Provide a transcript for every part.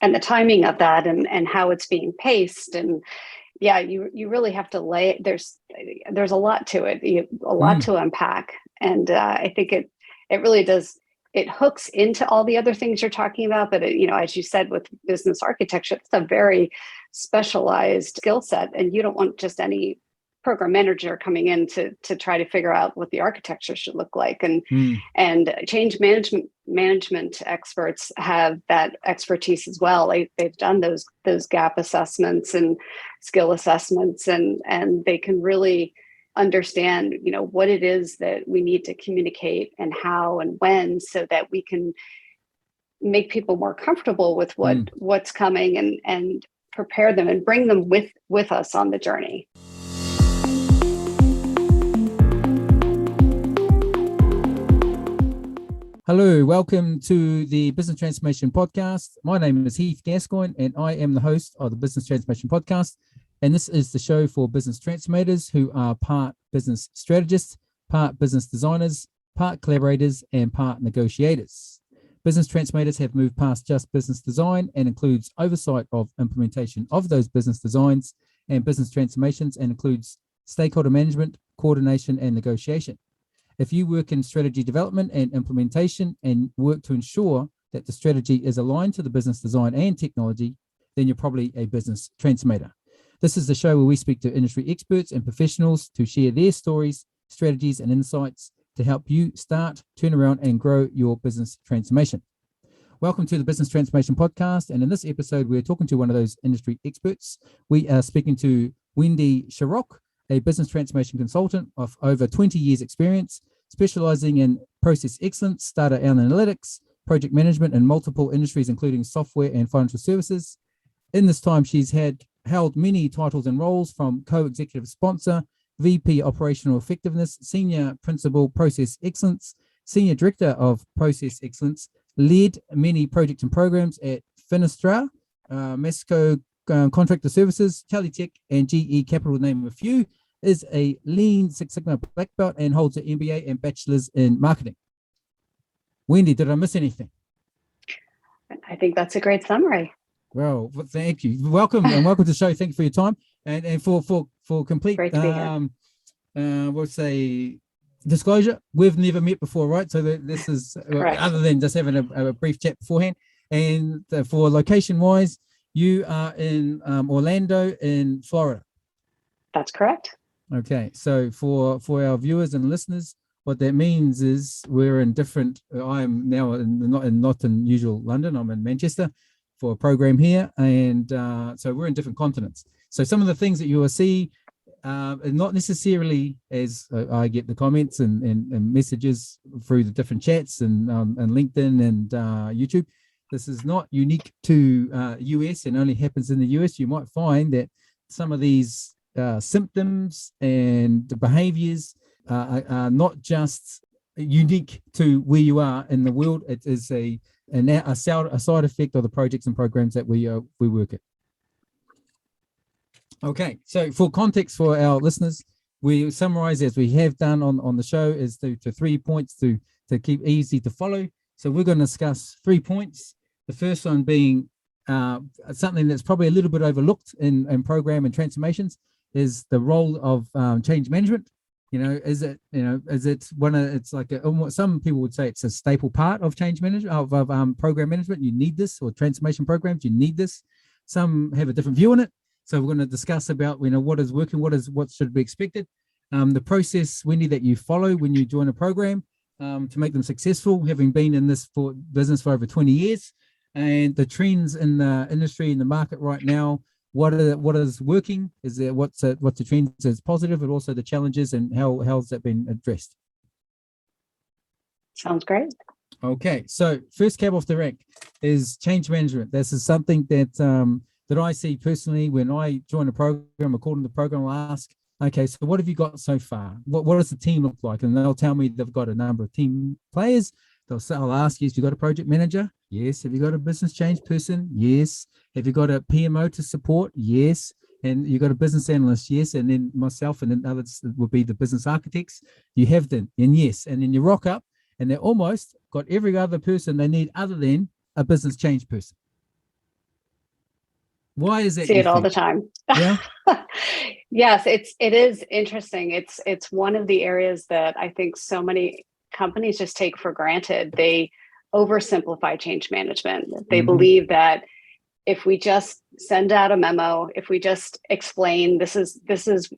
and the timing of that, and how it's being paced. And yeah, you really have to there's a lot to it, a lot to unpack. And I think it really does. It hooks into all the other things you're talking about, but as you said, with business architecture, it's a very specialized skill set, and you don't want just any program manager coming in to try to figure out what the architecture should look like. And change management experts have that expertise as well. They've done those gap assessments and skill assessments, and they can really understand what it is that we need to communicate and how and when, so that we can make people more comfortable with what's coming, and prepare them and bring them with us on the journey. Hello, welcome to the Business Transformation Podcast. My name is Heath Gascoigne, and I am the host of the Business Transformation Podcast. And this is the show for business transformators who are part business strategists, part business designers, part collaborators, and part negotiators. Business transformators have moved past just business design and includes oversight of implementation of those business designs and business transformations, and includes stakeholder management, coordination, and negotiation. If you work in strategy development and implementation and work to ensure that the strategy is aligned to the business design and technology, then you're probably a business transformator. This is the show where we speak to industry experts and professionals to share their stories, strategies, and insights to help you start, turn around, and grow your business transformation. Welcome to the Business Transformation Podcast. And in this episode, we're talking to one of those industry experts. We are speaking to Wendy Sherrock, a business transformation consultant of over 20 years experience, specializing in process excellence, data analytics, project management in multiple industries, including software and financial services. In this time, she's held many titles and roles, from co-executive sponsor, VP operational effectiveness, senior principal process excellence, senior director of process excellence, led many projects and programs at Finistra, Masco Contractor Services, Teletech, and GE Capital, to name a few. Is a Lean Six Sigma black belt and holds an MBA and bachelor's in marketing. Wendy, did I miss anything? I think that's a great summary. Well, thank you. Welcome to the show. Thank you for your time and for complete we'll say disclosure. We've never met before, right? So this is other than just having a brief chat beforehand. And for location wise, you are in Orlando in Florida. That's correct. Okay, so for our viewers and listeners, what that means is we're in different. I am now not in usual London. I'm in Manchester for a program here, and so we're in different continents. So some of the things that you will see, not necessarily as I get the comments and messages through the different chats and LinkedIn and YouTube. This is not unique to US and only happens in the US. You might find that some of these symptoms and the behaviors are not just unique to where you are in the world. It is a side effect of the projects and programs that we work at. Okay, so for context for our listeners, we summarize, as we have done on the show, is to 3 points to keep easy to follow. So we're going to discuss 3 points. The first one being something that's probably a little bit overlooked in program and transformations, is the role of change management. Is it it's like some people would say it's a staple part of change management, of program management. You need this, or transformation programs, you need this. Some have a different view on it. So we're going to discuss about, what is working, what should be expected. The process, Wendy, that you follow when you join a program to make them successful, having been in this business for over 20 years, and the trends in the industry, in the market right now. What is working? Is there what's the trends that's positive, but also the challenges, and how has that been addressed? Sounds great. Okay, so first cab off the rank is change management. This is something that I see personally when I join a program. According to the program, I'll ask, okay, so what have you got so far? What does the team look like? And they'll tell me they've got a number of team players. I'll ask you, have you got a project manager? Yes. Have you got a business change person? Yes. Have you got a PMO to support? Yes. And you got a business analyst? Yes. And then myself, and then others will be the business architects. You have them, and yes. And then you rock up, and they're almost got every other person they need other than a business change person. Why is that, See you it all the think? time. Yeah. Yes, it is interesting. It's one of the areas that I think so many companies just take for granted. They oversimplify change management. They Hmm. believe that if we just send out a memo, if we just explain this is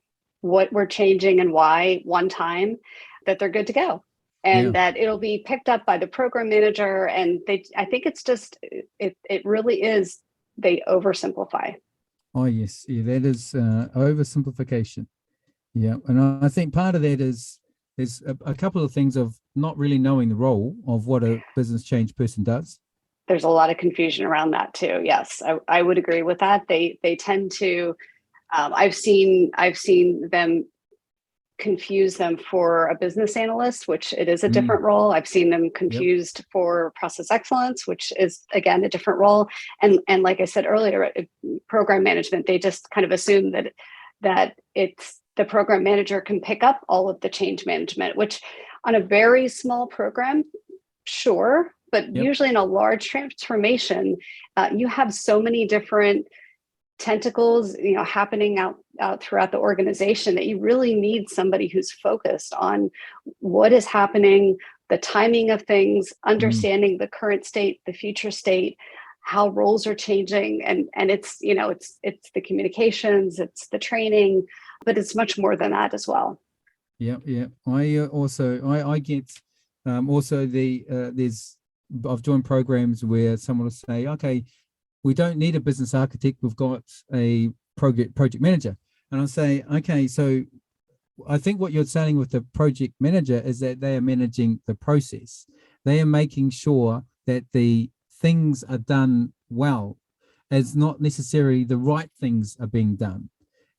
what we're changing and why one time, that they're good to go. Yeah. And that it'll be picked up by the program manager. And I think it's just, it really is, they oversimplify. Oh, yes. Yeah, that is oversimplification. Yeah. And I think part of that is there's a couple of things of not really knowing the role of what a business change person does. There's a lot of confusion around that too. Yes, I would agree with that. They tend to, I've seen them confuse them for a business analyst, which it is a Mm, different role. I've seen them yep. confused for process excellence, which is again a different role. And like I said earlier, program management, they just kind of assume that it's the program manager can pick up all of the change management, which on a very small program, sure, but Yep. usually in a large transformation, you have so many different tentacles, happening out throughout the organization, that you really need somebody who's focused on what is happening, the timing of things, Mm, understanding the current state, the future state, how roles are changing. And it's the communications, it's the training, but it's much more than that as well. yeah. Yeah. I get also there's I've joined programs where someone will say, okay, we don't need a business architect. We've got a project manager. And I'll say, okay, so I think what you're saying with the project manager is that they are managing the process. They are making sure that the things are done well, as not necessarily the right things are being done.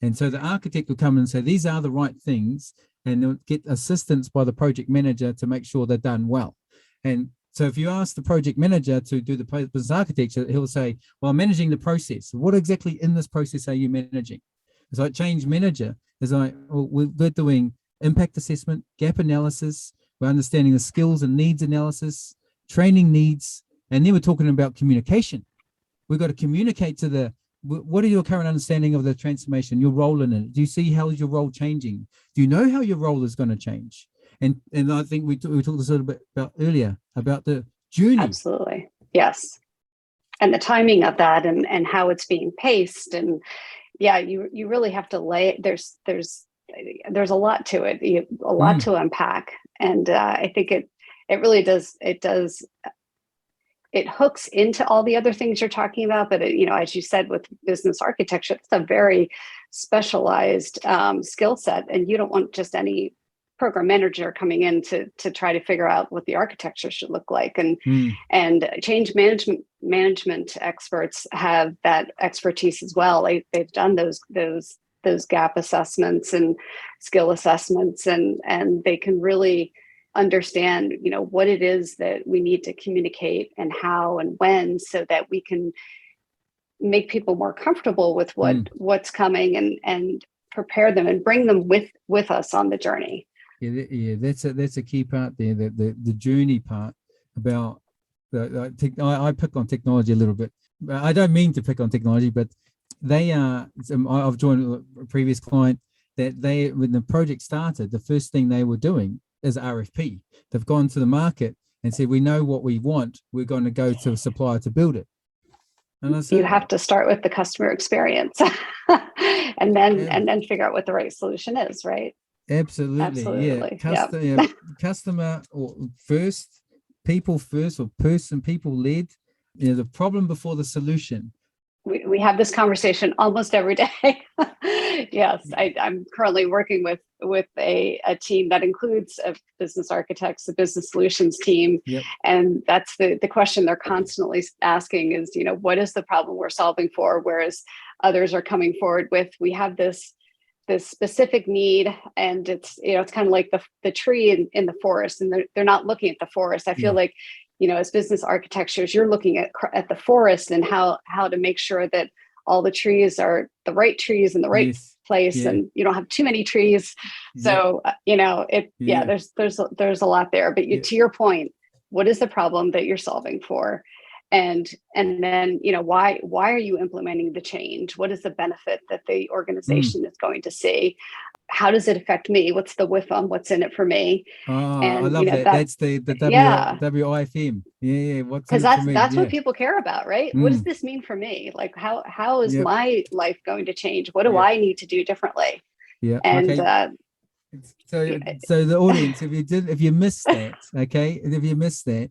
And so the architect will come and say, these are the right things, and they'll get assistance by the project manager to make sure they're done well. And so if you ask the project manager to do the business architecture, he'll say, well, I'm managing the process. What exactly in this process are you managing? It's like change manager is like, well, we're doing impact assessment, gap analysis, we're understanding the skills and needs analysis, training needs, and then we're talking about communication. We've got to communicate to what are your current understanding of the transformation, your role in it? Do you see how is your role changing? Do you know how your role is going to change? And I think we talked this a little bit about earlier about the journey. Absolutely. Yes. And the timing of that, and how it's being paced. And yeah, you really have to there's a lot to it, a lot Mm, to unpack. And I think it really does it hooks into all the other things you're talking about. But as you said, with business architecture, it's a very specialized skill set, and you don't want just any program manager coming in to try to figure out what the architecture should look like. mm, And change management experts have that expertise as well. They've done those gap assessments and skill assessments, and they can really understand what it is that we need to communicate and how and when, so that we can make people more comfortable with mm. what's coming, and prepare them and bring them with us on the journey. Yeah, that's a key part there. The journey part about I pick on technology a little bit. I don't mean to pick on technology, but they are. I've joined a previous client that when the project started, the first thing they were doing is RFP. They've gone to the market and said, we know what we want. We're going to go to a supplier to build it. And I You said, have to start with the customer experience, and then figure out what the right solution is, right? absolutely, yeah. Absolutely. Yeah. Customer or first, people first, or people led. The problem before the solution. We have this conversation almost every day. Yes, I'm currently working with a team that includes a business architects, a business solutions team. Yep. And that's the question they're constantly asking is, what is the problem we're solving for? Whereas others are coming forward with, we have this specific need, and it's kind of like the tree in the forest, and they're not looking at the forest. I feel Yeah. like, as business architectures, you're looking at the forest, and how to make sure that all the trees are the right trees in the right Yes. place, Yeah. and you don't have too many trees. Yep. So Yeah. there's a lot there. But Yeah. to your point, what is the problem that you're solving for? and then, why are you implementing the change? What is the benefit that the organization is going to see? How does it affect me? What's the WIFM? What's in it for me? I And love that. That's the yeah, WIFM. Yeah. What's in because it for me? that's Yeah. what people care about, right? What does this mean for me? Like, how is Yep. my life going to change? What do Yep. I need to do differently? Yeah. And Okay. So the audience, if you missed that, okay, if you missed that,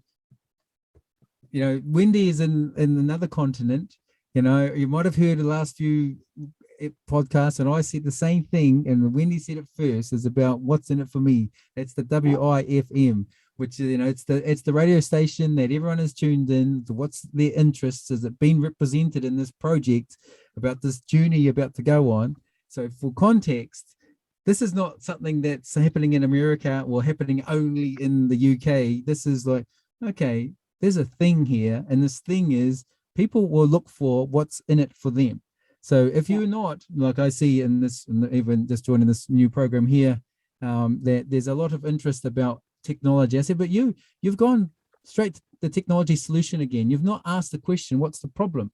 Wendy is in another continent. You might have heard the last few podcasts, and I said the same thing, and Wendy said it first, is about what's in it for me. That's the WIFM, which is it's the radio station that everyone is tuned in to. What's their interests? Is it being represented in this project about this journey you're about to go on? So for context, this is not something that's happening in America or happening only in the UK. This is like, okay, there's a thing here, and this thing is people will look for what's in it for them. So if you're not, like I see in this, even just joining this new program here, that there's a lot of interest about technology. I said, but you've gone straight to the technology solution again. You've not asked the question, what's the problem?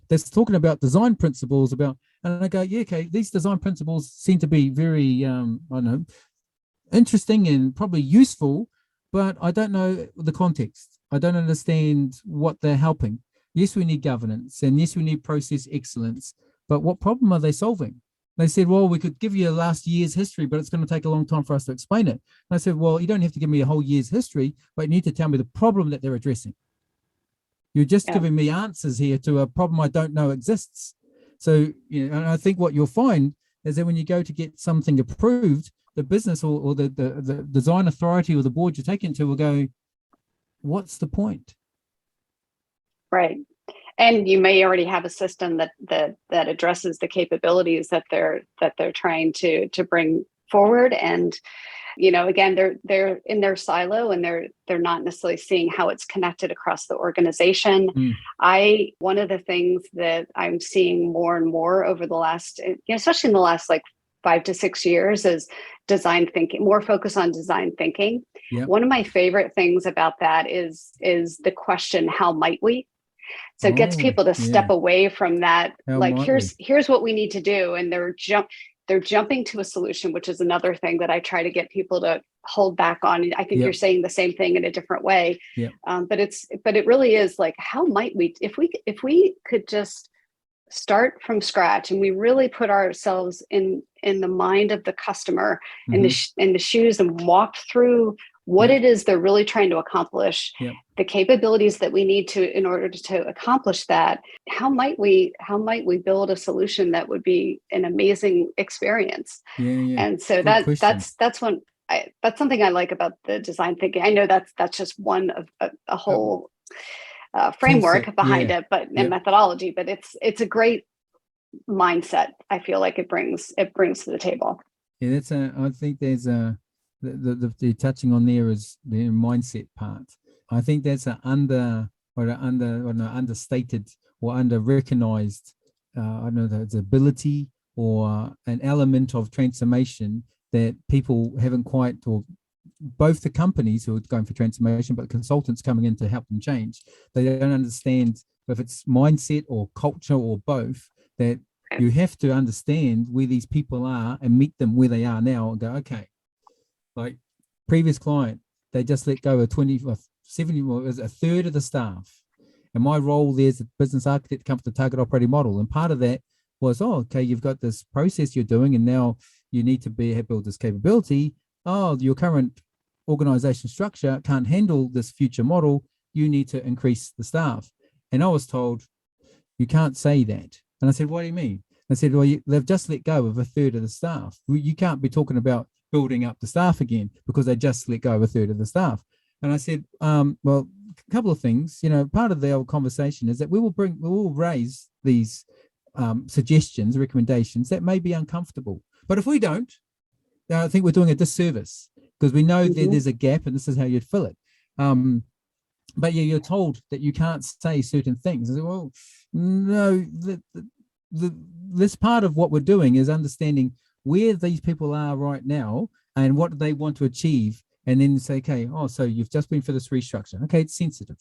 That's talking about design principles and I go, yeah, okay, these design principles seem to be very, I don't know, interesting and probably useful, but I don't know the context. I don't understand what they're helping. Yes, we need governance, and yes, we need process excellence, but what problem are they solving? They said, well, we could give you last year's history, but it's going to take a long time for us to explain it. And I said, well, you don't have to give me a whole year's history, but you need to tell me the problem that they're addressing. You're just giving me answers here to a problem I don't know exists. So, and I think what you'll find is that when you go to get something approved, the business or the design authority or the board you're taking to will go, what's the point? Right. And you may already have a system that addresses the capabilities that they're trying to bring forward. And, again, they're in their silo, and they're not necessarily seeing how it's connected across the organization. One of the things that I'm seeing more and more over the last, especially in the last like 5 to 6 years, is design thinking, more focus on design thinking. Yep. One of my favorite things about that is the question, how might we? So it gets people to step away from that. Here's what we need to do. And they're jumping to a solution, which is another thing that I try to get people to hold back on. I think you're saying the same thing in a different way. But it really is like, how might we, if we could just start from scratch and we really put ourselves in the mind of the customer, in the shoes, and walk through what it is they're really trying to accomplish, the capabilities that we need to in order to accomplish that. How might we build a solution that would be an amazing experience? And so that's something I like about the design thinking. I know that's just one of a whole framework behind it, but and methodology. But it's a great mindset. I feel like it brings to the table. Yeah, I think there's the touching on there is the mindset part. I think that's understated or under recognized. I don't know, the ability or an element of transformation that people haven't quite, or both the companies who are going for transformation, but consultants coming in to help them change. They don't understand if it's mindset or culture or both, that you have to understand where these people are and meet them where they are now and go, okay, like previous client, they just let go of 20 or 70, was a third of the staff. And my role there is a business architect to come up with the target operating model. And part of that was, okay, you've got this process you're doing, and now you need to build this capability. Your current organization structure can't handle this future model. You need to increase the staff. And I was told, you can't say that. And I said, what do you mean? I said, well, they've just let go of a third of the staff. You can't be talking about building up the staff again because they just let go of a third of the staff. And I said, well, a couple of things. Part of the old conversation is that we will raise these suggestions, recommendations that may be uncomfortable. But if we don't, I think we're doing a disservice, because we know that there's a gap and this is how you'd fill it. But you're told that you can't say certain things. I said, well, no, this part of what we're doing is understanding where these people are right now and what they want to achieve, and then say, okay, so you've just been for this restructure. Okay, it's sensitive.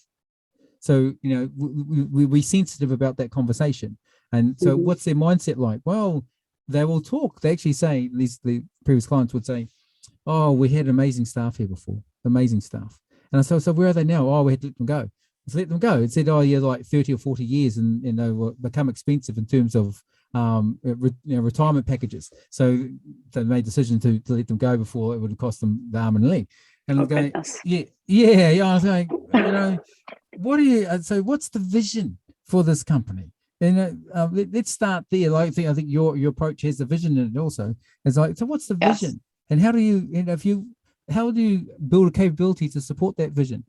So, we're sensitive about that conversation. And so what's their mindset like? Well, they will talk. They actually say, the previous clients would say, oh, we had amazing staff here before, amazing staff. And I said, so where are they now? Oh, we had to let them go. Let's let them go. It said, oh, yeah, like 30 or 40 years, and they will become expensive in terms of retirement packages. So they made a decision to let them go before it would cost them the arm and leg. And I was going, yeah. I was like, what are you? So what's the vision for this company? And let's start there. Like, I think your approach has the vision in it also. It's like, so what's the vision? And how do you, how do you build a capability to support that vision?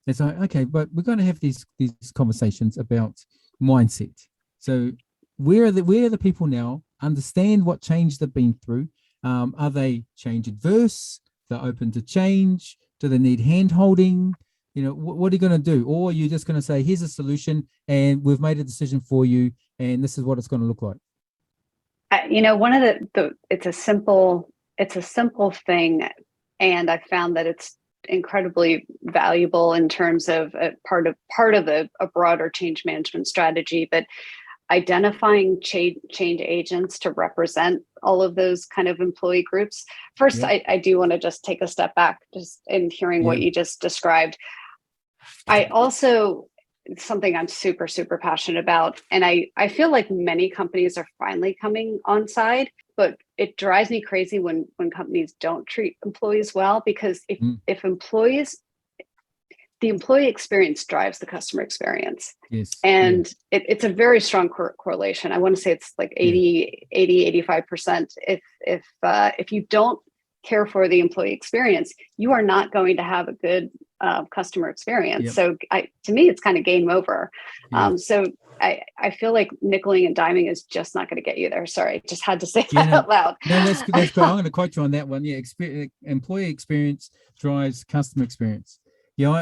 It's like, okay, but we're going to have these conversations about mindset. So where are the people now? Understand what change they've been through. Are they change adverse? They're open to change. Do they need hand holding? What are you going to do? Or you're just going to say, here's a solution and we've made a decision for you and this is what it's going to look like. One of it's a simple thing. And I found that it's incredibly valuable in terms of part of a broader change management strategy, but identifying change agents to represent all of those kind of employee groups. First, I do want to just take a step back just in hearing what you just described. I also, something I'm super, super passionate about, and I feel like many companies are finally coming on side, but it drives me crazy when companies don't treat employees well, because if employees, the employee experience drives the customer experience. Yes. And it's a very strong correlation. I want to say it's like 85%. If you don't care for the employee experience, you are not going to have a good customer experience. Yep. So to me, it's kind of game over. So I feel like nickeling and diming is just not going to get you there. Sorry, just had to say that out loud. No, that's good. I'm going to quote you on that one. Yeah, employee experience drives customer experience. Yeah,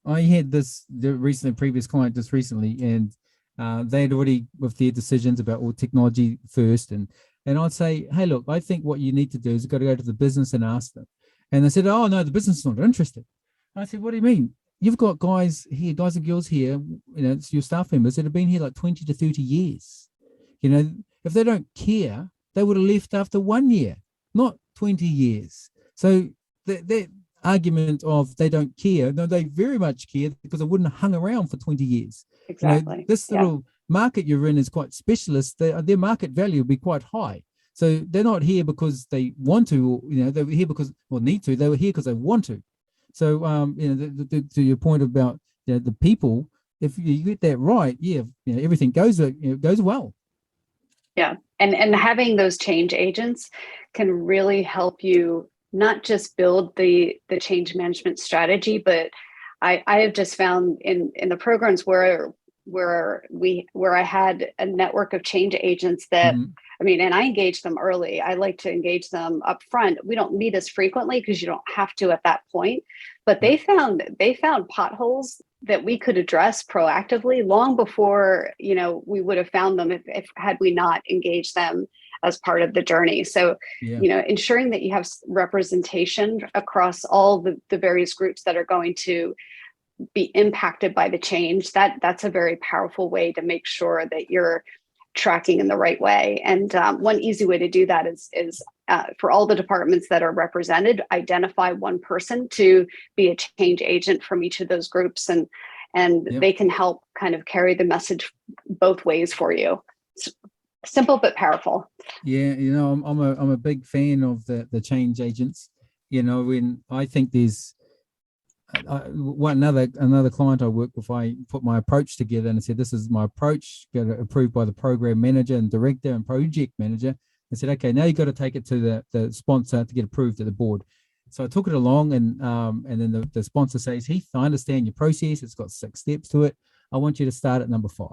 I had the previous client just recently, and they had already with their decisions about all technology first, and I'd say, hey, look, I think what you need to do is you've got to go to the business and ask them. And they said, oh no, the business is not interested. I said, what do you mean? You've got guys and girls here, it's your staff members that have been here like 20 to 30 years. If they don't care, they would have left after 1 year, not 20 years. So that argument of they don't care, no, they very much care, because they wouldn't have hung around for 20 years. Exactly. This little market you're in is quite specialist. Their market value will be quite high. So they're not here because they want to, or, they were here because, or need to, they were here because they want to. So, to your point about the people, if you get that right, everything goes well. Yeah. And having those change agents can really help you not just build the change management strategy, but I have just found in the programs where I had a network of change agents that, and I engage them early. I like to engage them up front. We don't meet as frequently because you don't have to at that point, but they found potholes that we could address proactively long before, we would have found them if had we not engaged them as part of the journey. So, ensuring that you have representation across all the various groups that are going to be impacted by the change, that's a very powerful way to make sure that you're tracking in the right way. And one easy way to do that is for all the departments that are represented, identify one person to be a change agent from each of those groups, and they can help kind of carry the message both ways for you. It's simple but powerful. Yeah, I'm a big fan of the change agents. When I think there's another client I work with, I put my approach together and I said, this is my approach, got it approved by the program manager and director and project manager. I said, okay, now you've got to take it to the sponsor to get approved at the board. So I took it along, and then the sponsor says, Heath, I understand your process. It's got 6 steps to it. I want you to start at number 5.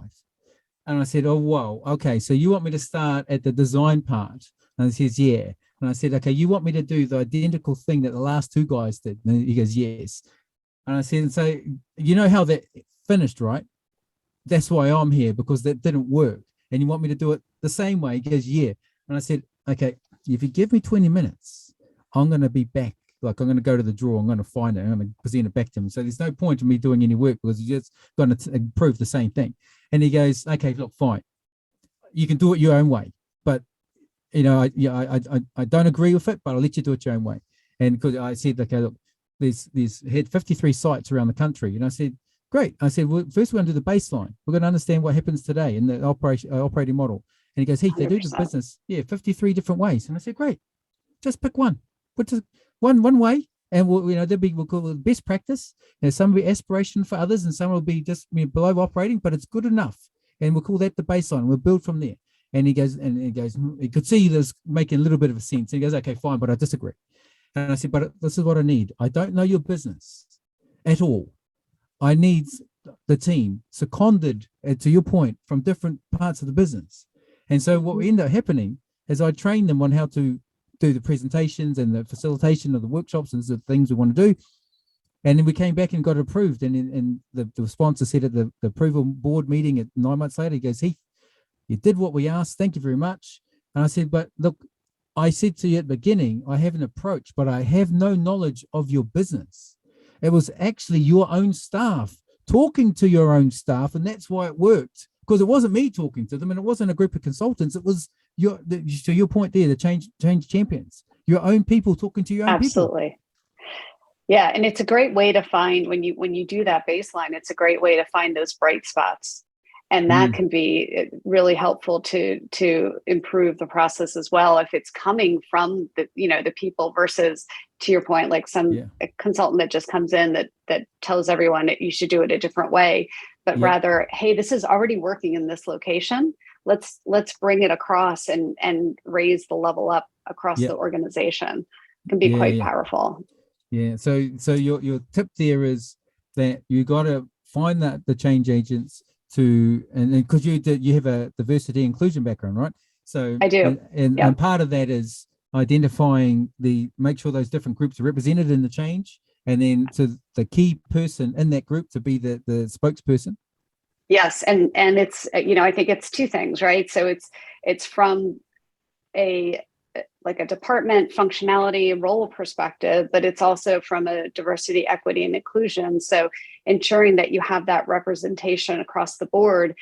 And I said, oh, whoa, okay, so you want me to start at the design part? And he says, yeah. And I said, okay, you want me to do the identical thing that the last 2 guys did? And he goes, yes. And I said, so you know how that finished, right? That's why I'm here, because that didn't work. And you want me to do it the same way? He goes, yeah. And I said, okay, if you give me 20 minutes, I'm going to be back like, I'm going to go to the drawer, I'm going to find it, I'm going to present it back to him. So there's no point in me doing any work because you're just going to prove the same thing. And he goes, okay, look, fine. You can do it your own way. But, I don't agree with it, but I'll let you do it your own way. And because I said, okay, look, there's had 53 sites around the country. And I said, great. I said, well, first we're going to do the baseline. We're going to understand what happens today in the operating model. And he goes, Heath, they do the business, 53 different ways. And I said, great, just pick one. Which is one way. And we'll call it best practice. Some will be aspiration for others, and some will be just below operating, but it's good enough. And we'll call that the baseline. We'll build from there. And he goes, he could see this making a little bit of a sense. And he goes, okay, fine, but I disagree. And I said, but this is what I need. I don't know your business at all. I need the team seconded, to your point, from different parts of the business. And so what ended up happening is I trained them on how to do the presentations and the facilitation of the workshops and the things we want to do. And then we came back and got it approved. And the sponsor said at the approval board meeting at 9 months later, he goes, Heath, you did what we asked. Thank you very much. And I said, but look, I said to you at the beginning, I have an approach, but I have no knowledge of your business. It was actually your own staff talking to your own staff. And that's why it worked, because it wasn't me talking to them and it wasn't a group of consultants. It was to your point there, the change champions, your own people talking to your own people. Absolutely. Yeah. And it's a great way to find when you do that baseline, it's a great way to find those bright spots. And that can be really helpful to improve the process as well. If it's coming from the people versus, to your point, like a consultant that just comes in that tells everyone that you should do it a different way, but rather, hey, this is already working in this location. Let's bring it across and raise the level up across the organization. It can be quite powerful. Yeah. So your tip there is that you got to find the change agents and because you have a diversity inclusion background, right? So I do. And part of that is identifying make sure those different groups are represented in the change, and then to the key person in that group to be the spokesperson. Yes. And it's, I think it's two things, right? So it's from a department functionality role perspective, but it's also from a diversity, equity, and inclusion. So ensuring that you have that representation across the board.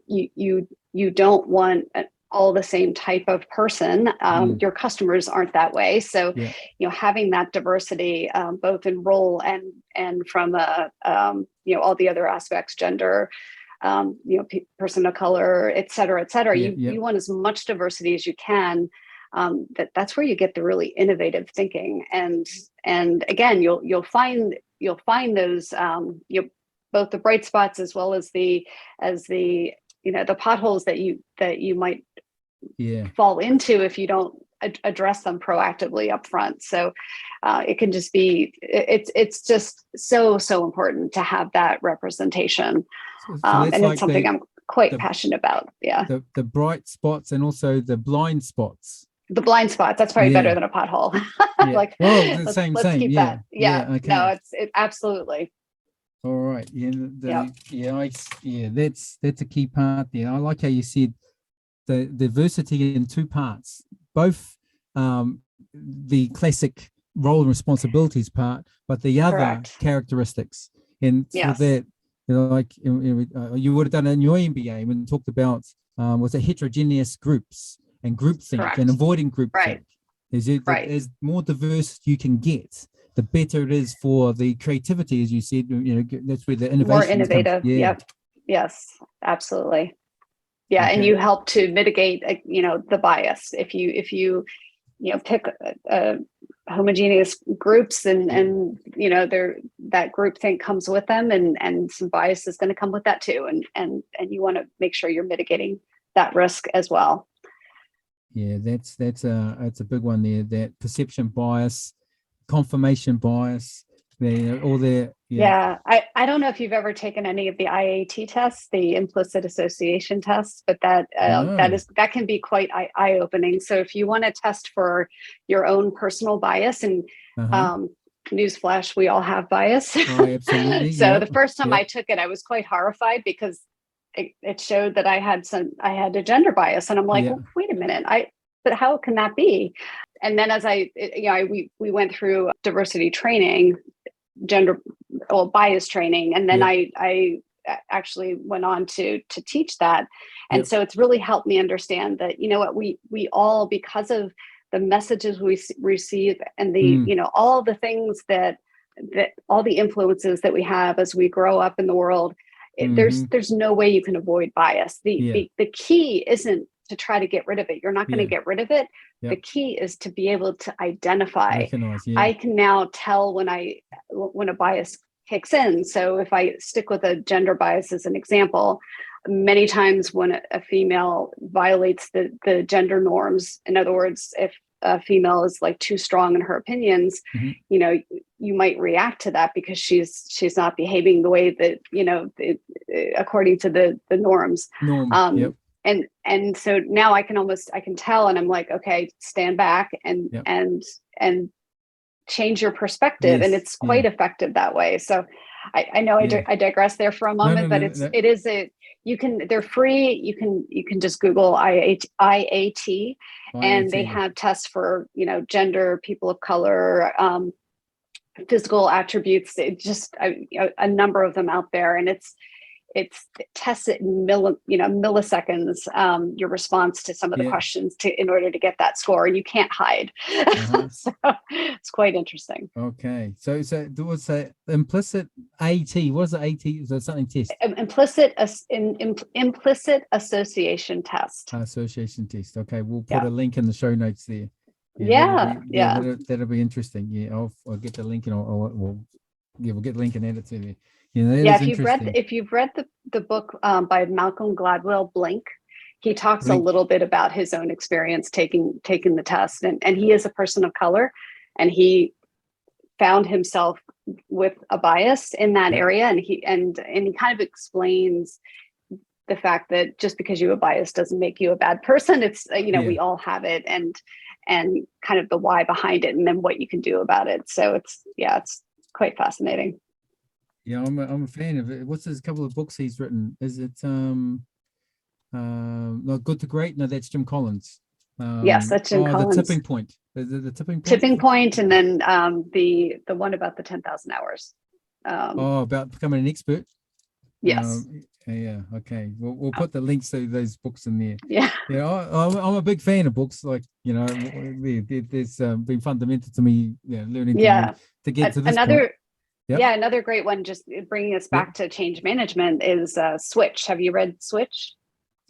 You don't want all the same type of person. Your customers aren't that way. So, having that diversity, both in role and from all the other aspects, gender, person of color, et cetera, you want as much diversity as you can. That's where you get the really innovative thinking. And again, you'll find those, both the bright spots as well as the potholes that you might fall into if you don't address them proactively up front. So it can just be, it's just so important to have that representation. And it's something I'm quite passionate about. Yeah. The bright spots and also the blind spots. The blind spots, that's probably better than a pothole. Let's keep that. Okay. No, it's absolutely. All right. That's a key part there. I like how you said the diversity in two parts, both the classic role and responsibilities part, but the other characteristics. And for that, you would have done it in your MBA when you talked about was it heterogeneous groups and groupthink and avoiding groupthink. As more diverse you can get, the better it is for the creativity, as you said. That's where the innovation more innovative. Yep. Yes, absolutely. Yeah, and you help to mitigate, the bias. If you pick homogeneous groups and that groupthink comes with them, and some bias is going to come with that too, and you want to make sure you're mitigating that risk as well. Yeah, that's a big one there. That perception bias, confirmation bias, all there. Yeah, I don't know if you've ever taken any of the IAT tests, the implicit association tests, but that can be quite eye-opening. So if you want to test for your own personal bias, and newsflash, we all have bias. Oh, absolutely. So the first time I took it, I was quite horrified because it showed that I had a gender bias, and I'm like, well, wait a minute, but how can that be? and then as we went through diversity training, bias training, and then I actually went on to teach that. And so it's really helped me understand that, what we all, because of the messages we receive and the, all the things that all the influences that we have as we grow up in the world, there's no way you can avoid bias. The key isn't to try to get rid of it. You're not going to get rid of it. The key is to be able to identify. I can now tell when a bias kicks in. So if I stick with a gender bias as an example, many times when a female violates the gender norms, in other words, if a female is like too strong in her opinions, you might react to that because she's not behaving the way that, according to the norms. And so now I can tell, and I'm like, okay, stand back and change your perspective. And it's quite effective that way. So I know I digress there for a moment, but they're free. You can just Google IAT, and they have tests for, gender, people of color, physical attributes, a number of them out there. And it tests it in milliseconds, your response to some of the questions in order to get that score, and you can't hide. So it's quite interesting. Okay. So there was a implicit AT. What is the AT? Is that something test? Implicit association test. Association test. Okay. We'll put a link in the show notes there. That'll be interesting. Yeah. I'll get the link and we'll get the link and add it to there. If you've read the book by Malcolm Gladwell, Blink, he talks a little bit about his own experience taking the test, and he is a person of color, and he found himself with a bias in that area, and he kind of explains the fact that just because you have a bias doesn't make you a bad person. It's we all have it, and kind of the why behind it, and then what you can do about it. So it's quite fascinating. Yeah, I'm a fan of it. What's his couple of books he's written? Is it Not Good to Great? No, that's Jim Collins. Yes, that's Jim Collins. The Tipping Point. Is it the Tipping Point? Tipping Point, and then the one about the 10,000 hours. About becoming an expert. Yes. Okay. We'll put the links to those books in there. Yeah. I'm a big fan of books. Like, there's been fundamental to me. Learning to get to this point. Another great one, just bringing us back to change management, is Switch. Have you read Switch?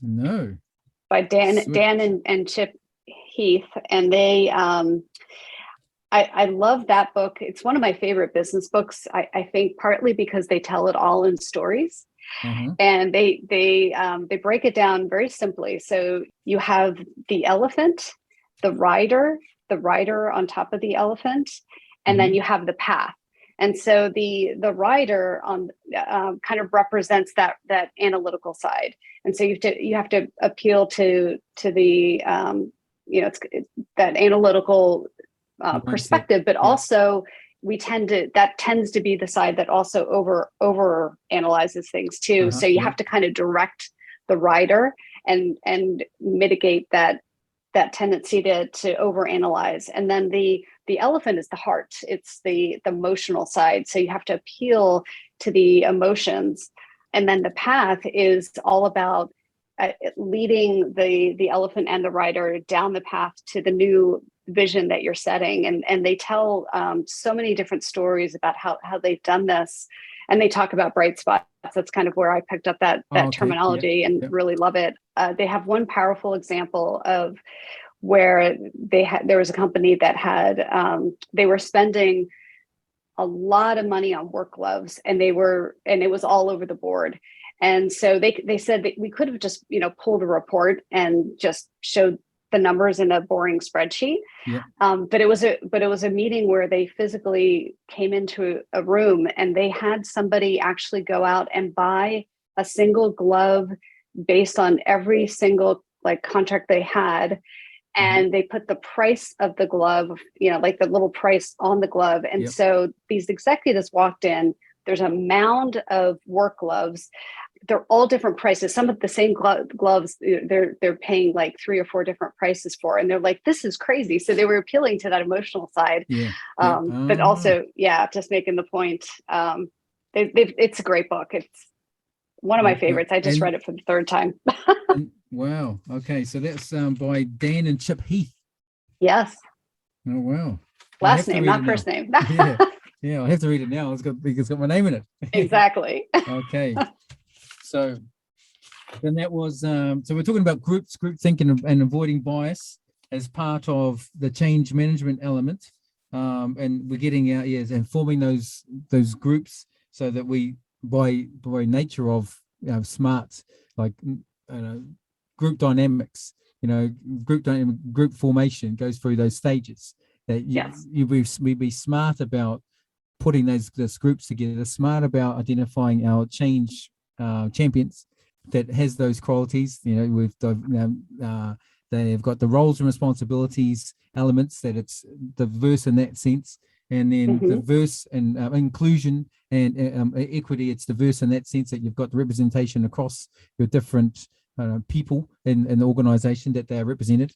No. By Dan and Chip Heath. And they, I love that book. It's one of my favorite business books. I think partly because they tell it all in stories. And they break it down very simply. So you have the elephant, the rider on top of the elephant, and then you have the path. And so the rider on kind of represents that analytical side. And so you have to appeal to the that analytical perspective, but also that tends to be the side that also over analyzes things too. So you have to kind of direct the rider and mitigate that tendency to overanalyze. And then the elephant is the heart. It's the emotional side. So you have to appeal to the emotions. And then the path is all about leading the elephant and the rider down the path to the new vision that you're setting. And they tell so many different stories about how they've done this. And they talk about bright spots. That's kind of where I picked up that terminology and really love it. They have one powerful example of where there was a company that had they were spending a lot of money on work gloves, and it was all over the board. And so they said that we could have just pulled a report and just showed the numbers in a boring spreadsheet. But it was a meeting where they physically came into a room, and they had somebody actually go out and buy a single glove based on every single contract they had. And they put the price of the glove, like the little price on the glove. And so these executives walked in, there's a mound of work gloves. they're all different prices. Some of the same gloves, they're paying like 3 or 4 different prices for, and they're like, this is crazy. So they were appealing to that emotional side. Yeah. But also, just making the point. It's a great book. It's one of my favorites. I just read it for the 3rd time. Wow. Okay. So that's by Dan and Chip Heath. Yes. Oh, wow. Last name, not first name. Yeah. I have to read it now. It's got my name in it. Exactly. Okay. So then that was, so we're talking about group thinking and avoiding bias as part of the change management element. And we're getting out, and forming those groups so that we, by nature of smarts, like group dynamics, group formation goes through those stages. That we be smart about putting those groups together, smart about identifying our change champions that has those qualities. With they've got the roles and responsibilities elements, that it's diverse in that sense, and then diverse and inclusion and equity. It's diverse in that sense that you've got the representation across your different people in the organization that they're represented.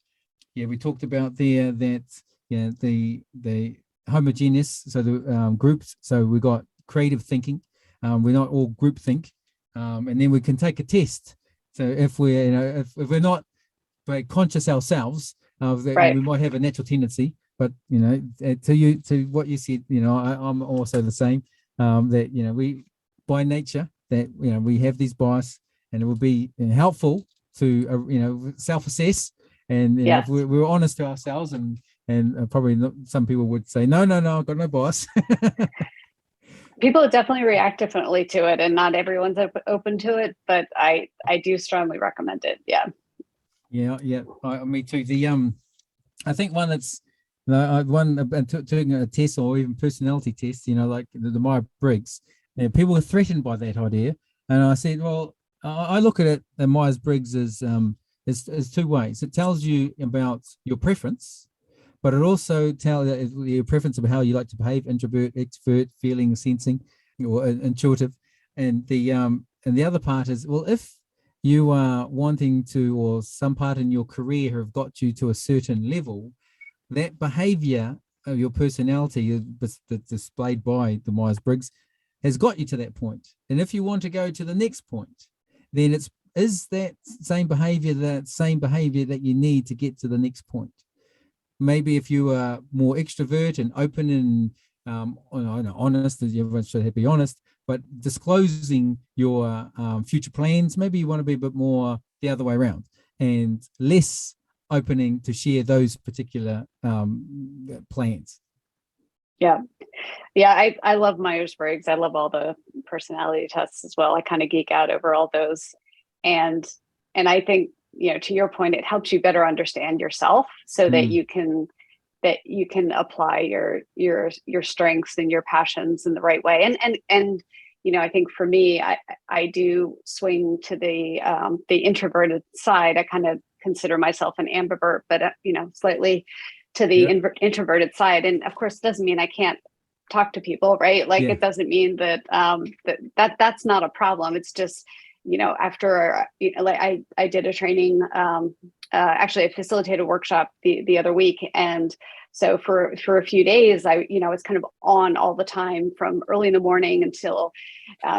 We talked about there that the homogeneous, so the groups. So we got creative thinking. We're not all group think, and then we can take a test. So if we're if we're not very conscious ourselves, we might have a natural tendency. But to what you said, I'm also the same. That we by nature that we have these bias, and it would be helpful to self-assess, and if we're honest to ourselves, and probably some people would say no, I've got no bias. People definitely react differently to it, and not everyone's open to it, but I do strongly recommend it. Me too. I think one that's taking a test, or even personality tests, like the Myers-Briggs, people were threatened by that idea, and I said, well, I look at it, the Myers-Briggs is 2 ways. It tells you about your preference, but it also tells your preference about how you like to behave: introvert, extrovert, feeling, sensing, or intuitive. And the other part is, well, if you are wanting to, or some part in your career have got you to a certain level, that behavior of your personality that's displayed by the Myers-Briggs has got you to that point. And if you want to go to the next point, then is that same behavior that you need to get to the next point. Maybe if you are more extrovert and open and honest, as everyone should be honest, but disclosing your future plans, maybe you want to be a bit more the other way around and less opening to share those particular plans. I love Myers-Briggs. I love all the personality tests as well. I kind of geek out over all those, and I think, to your point, it helps you better understand yourself, so that you can apply your strengths and your passions in the right way. And I think for me, I do swing to the introverted side. I kind of consider myself an ambivert, but slightly to the introverted side. And of course, it doesn't mean I can't talk to people, right? Like it doesn't mean that that's not a problem. It's just, after I did a training, actually I facilitated a workshop the other week, and so for a few days, I was kind of on all the time, from early in the morning until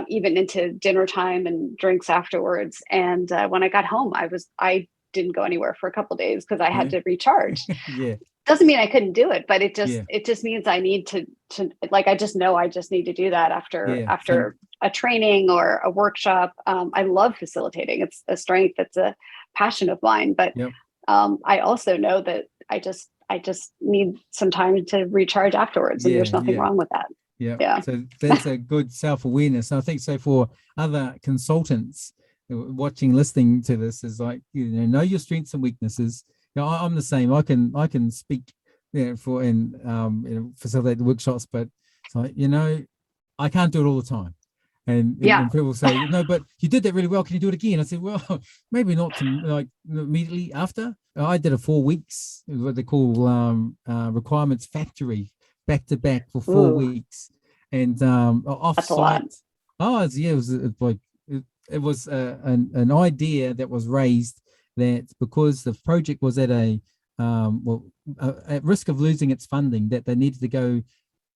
even into dinner time and drinks afterwards. And when I got home, I didn't go anywhere for a couple of days because I had to recharge. Doesn't mean I couldn't do it, but it just means I need to I just know I just need to do that after a training or a workshop. I love facilitating. It's a strength. It's a passion of mine, but I also know that I just need some time to recharge afterwards, and there's nothing wrong with that. So that's a good self-awareness. I think so for other consultants listening to this is like, know your strengths and weaknesses. I'm the same. I can speak for and facilitate the workshops, but it's like, I can't do it all the time. And people say, no, but you did that really well. Can you do it again? I said, well, maybe not immediately after. I did a 4 weeks, what they call requirements factory, back to back for 4 weeks, and off site. It was like it was an idea that was raised that because the project was at at risk of losing its funding, that they needed to go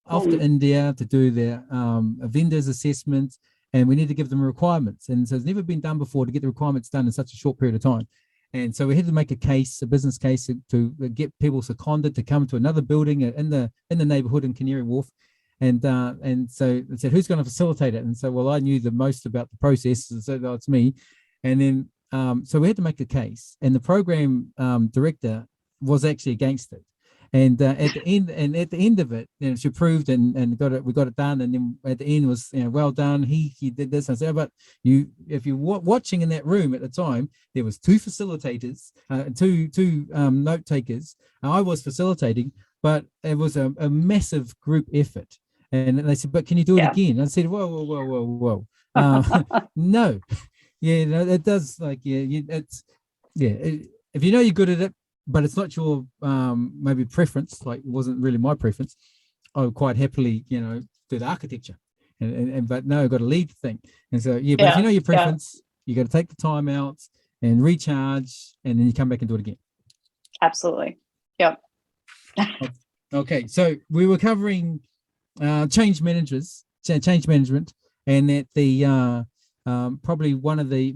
off to India to do their vendors assessments, and we need to give them requirements. And so it's never been done before to get the requirements done in such a short period of time. And so we had to make a business case to get people seconded to come to another building in the neighborhood in Canary Wharf. And so they said, who's going to facilitate it? And so, well, I knew the most about the process, and so it's me. And then so we had to make the case, and the program director was actually against it. And at the end of it, she approved and we got it done. And then at the end was, well done. He did this. I said, but if you were watching in that room at the time, there was two facilitators, two note takers. I was facilitating, but it was a massive group effort. And they said, but can you do it again? I said, whoa. No. Yeah, no, it does. Like, if you know you're good at it, but it's not your maybe preference, like it wasn't really my preference, I would quite happily, do the architecture. But no, I've got a lead thing. And so, but if you know your preference, you got to take the time out and recharge, and then you come back and do it again. Absolutely. Yep. Okay, so we were covering change management, and that the probably one of the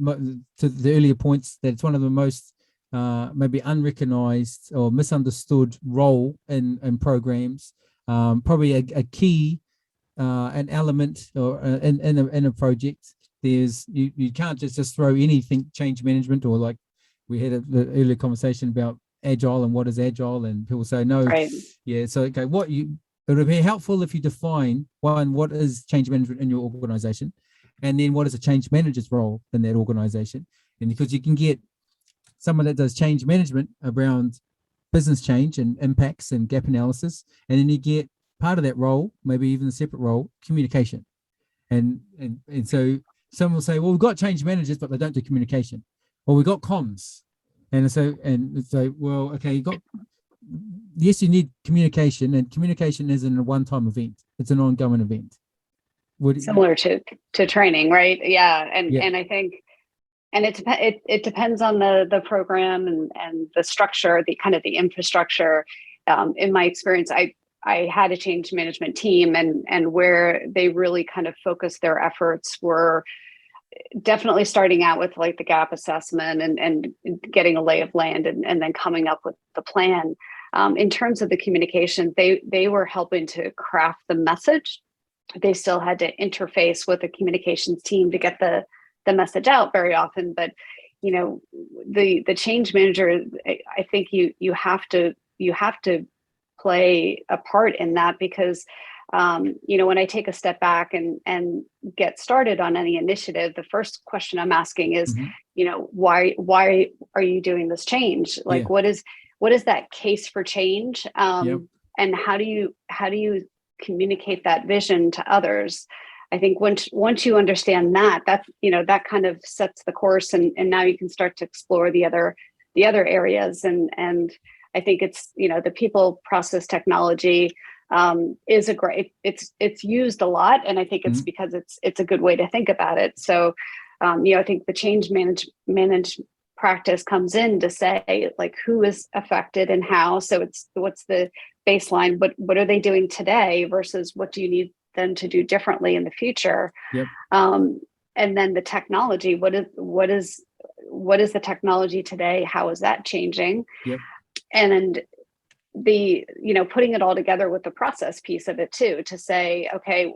to the earlier points, that it's one of the most maybe unrecognized or misunderstood role in programs, probably a key an element or in a project. There's you can't just throw anything change management, or like we had the earlier conversation about agile and what is agile, and people say no. Right. Yeah, so okay, it would be helpful if you define what is change management in your organization, and then what is a change manager's role in that organization. And because you can get someone that does change management around business change and impacts and gap analysis, and then you get part of that role, maybe even a separate role, communication. And so some will say, well, we've got change managers, but they don't do communication. Or we've got comms. And so well, okay, yes, you need communication, and communication isn't a one-time event. It's an ongoing event. Similar to training, right? Yeah. And I think, and it depends on the program and the structure, the kind of the infrastructure. In my experience, I had a change management team, and where they really kind of focused their efforts were definitely starting out with like the gap assessment and getting a lay of land, and then coming up with the plan. In terms of the communication, they were helping to craft the message. They still had to interface with the communications team to get the message out very often. But the change manager, I think you have to play a part in that, because when I take a step back and get started on any initiative, the first question I'm asking is, why are you doing this change? Like, what is that case for change? And how do you communicate that vision to others? I think once you understand that kind of sets the course, and now you can start to explore the other areas. And I think it's, the people process technology is a great, it's used a lot. And I think it's because it's a good way to think about it. So, I think the change manage practice comes in to say, like, who is affected and how. So what's the baseline? What are they doing today versus what do you need them to do differently in the future? Yep. And then the technology, what is the technology today? How is that changing? Yep. And the, putting it all together with the process piece of it too, to say, okay,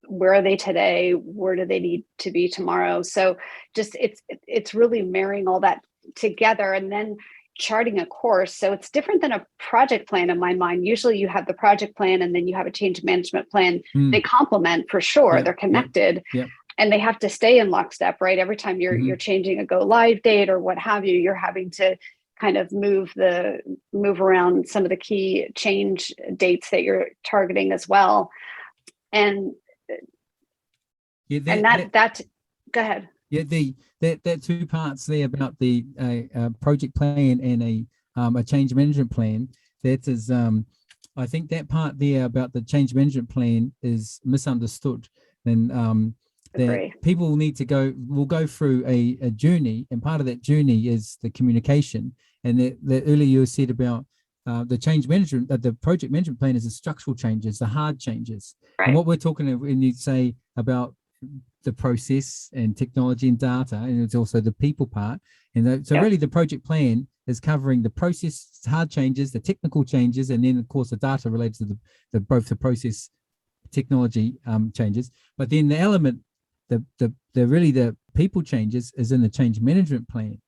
where are they today? Where do they need to be tomorrow? So just, it's really marrying all that together and then charting a course. So it's different than a project plan in my mind. Usually you have the project plan and then you have a change management plan. They complement for sure. They're connected. And they have to stay in lockstep, right? Every time you're changing a go live date or what have you, you're having to kind of move around some of the key change dates that you're targeting as well. And that go ahead. Yeah, that two parts there about the project plan and a change management plan. That is, I think that part there about the change management plan is misunderstood. And that Agree. people need to will go through a journey, and part of that journey is the communication. And that earlier you said about the change management, the project management plan is the structural changes, the hard changes. Right. And what we're talking about when you say about the process and technology and data, and it's also the people part. And so really the project plan is covering the process, hard changes, the technical changes, and then of course the data related to both the process technology changes. But then the element, the really the people changes is in the change management plan.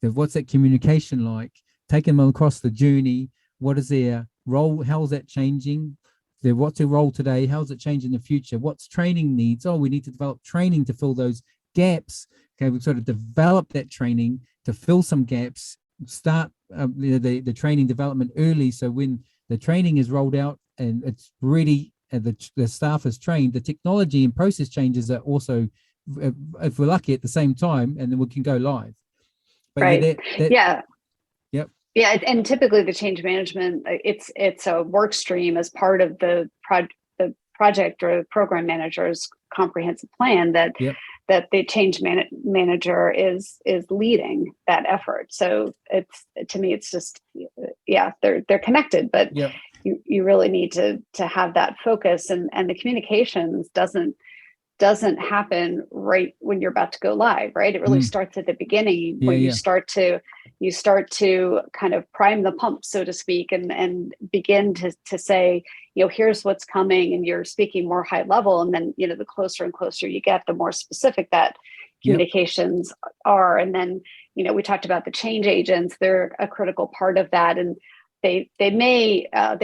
What's that communication like? Taking them across the journey. What is their role? How is that changing? What's their role today? How's it change in the future? What's training needs? Oh, we need to develop training to fill those gaps. Okay, we've sort of developed that training to fill some gaps. Start the training development early, so when the training is rolled out and it's ready and the staff is trained, the technology and process changes are also, if we're lucky, at the same time, and then we can go live. But right. Yep. Yeah, and typically the change management, it's a work stream as part of the project or the program manager's comprehensive plan that the change manager is leading that effort. So to me it's just they're connected, but you really need to have that focus, and the communications doesn't happen right when you're about to go live, right? It really starts at the beginning when you start to kind of prime the pump, so to speak, and begin to say, here's what's coming, and you're speaking more high level. And then, the closer and closer you get, the more specific that communications are. And then, we talked about the change agents. They're a critical part of that. And they may or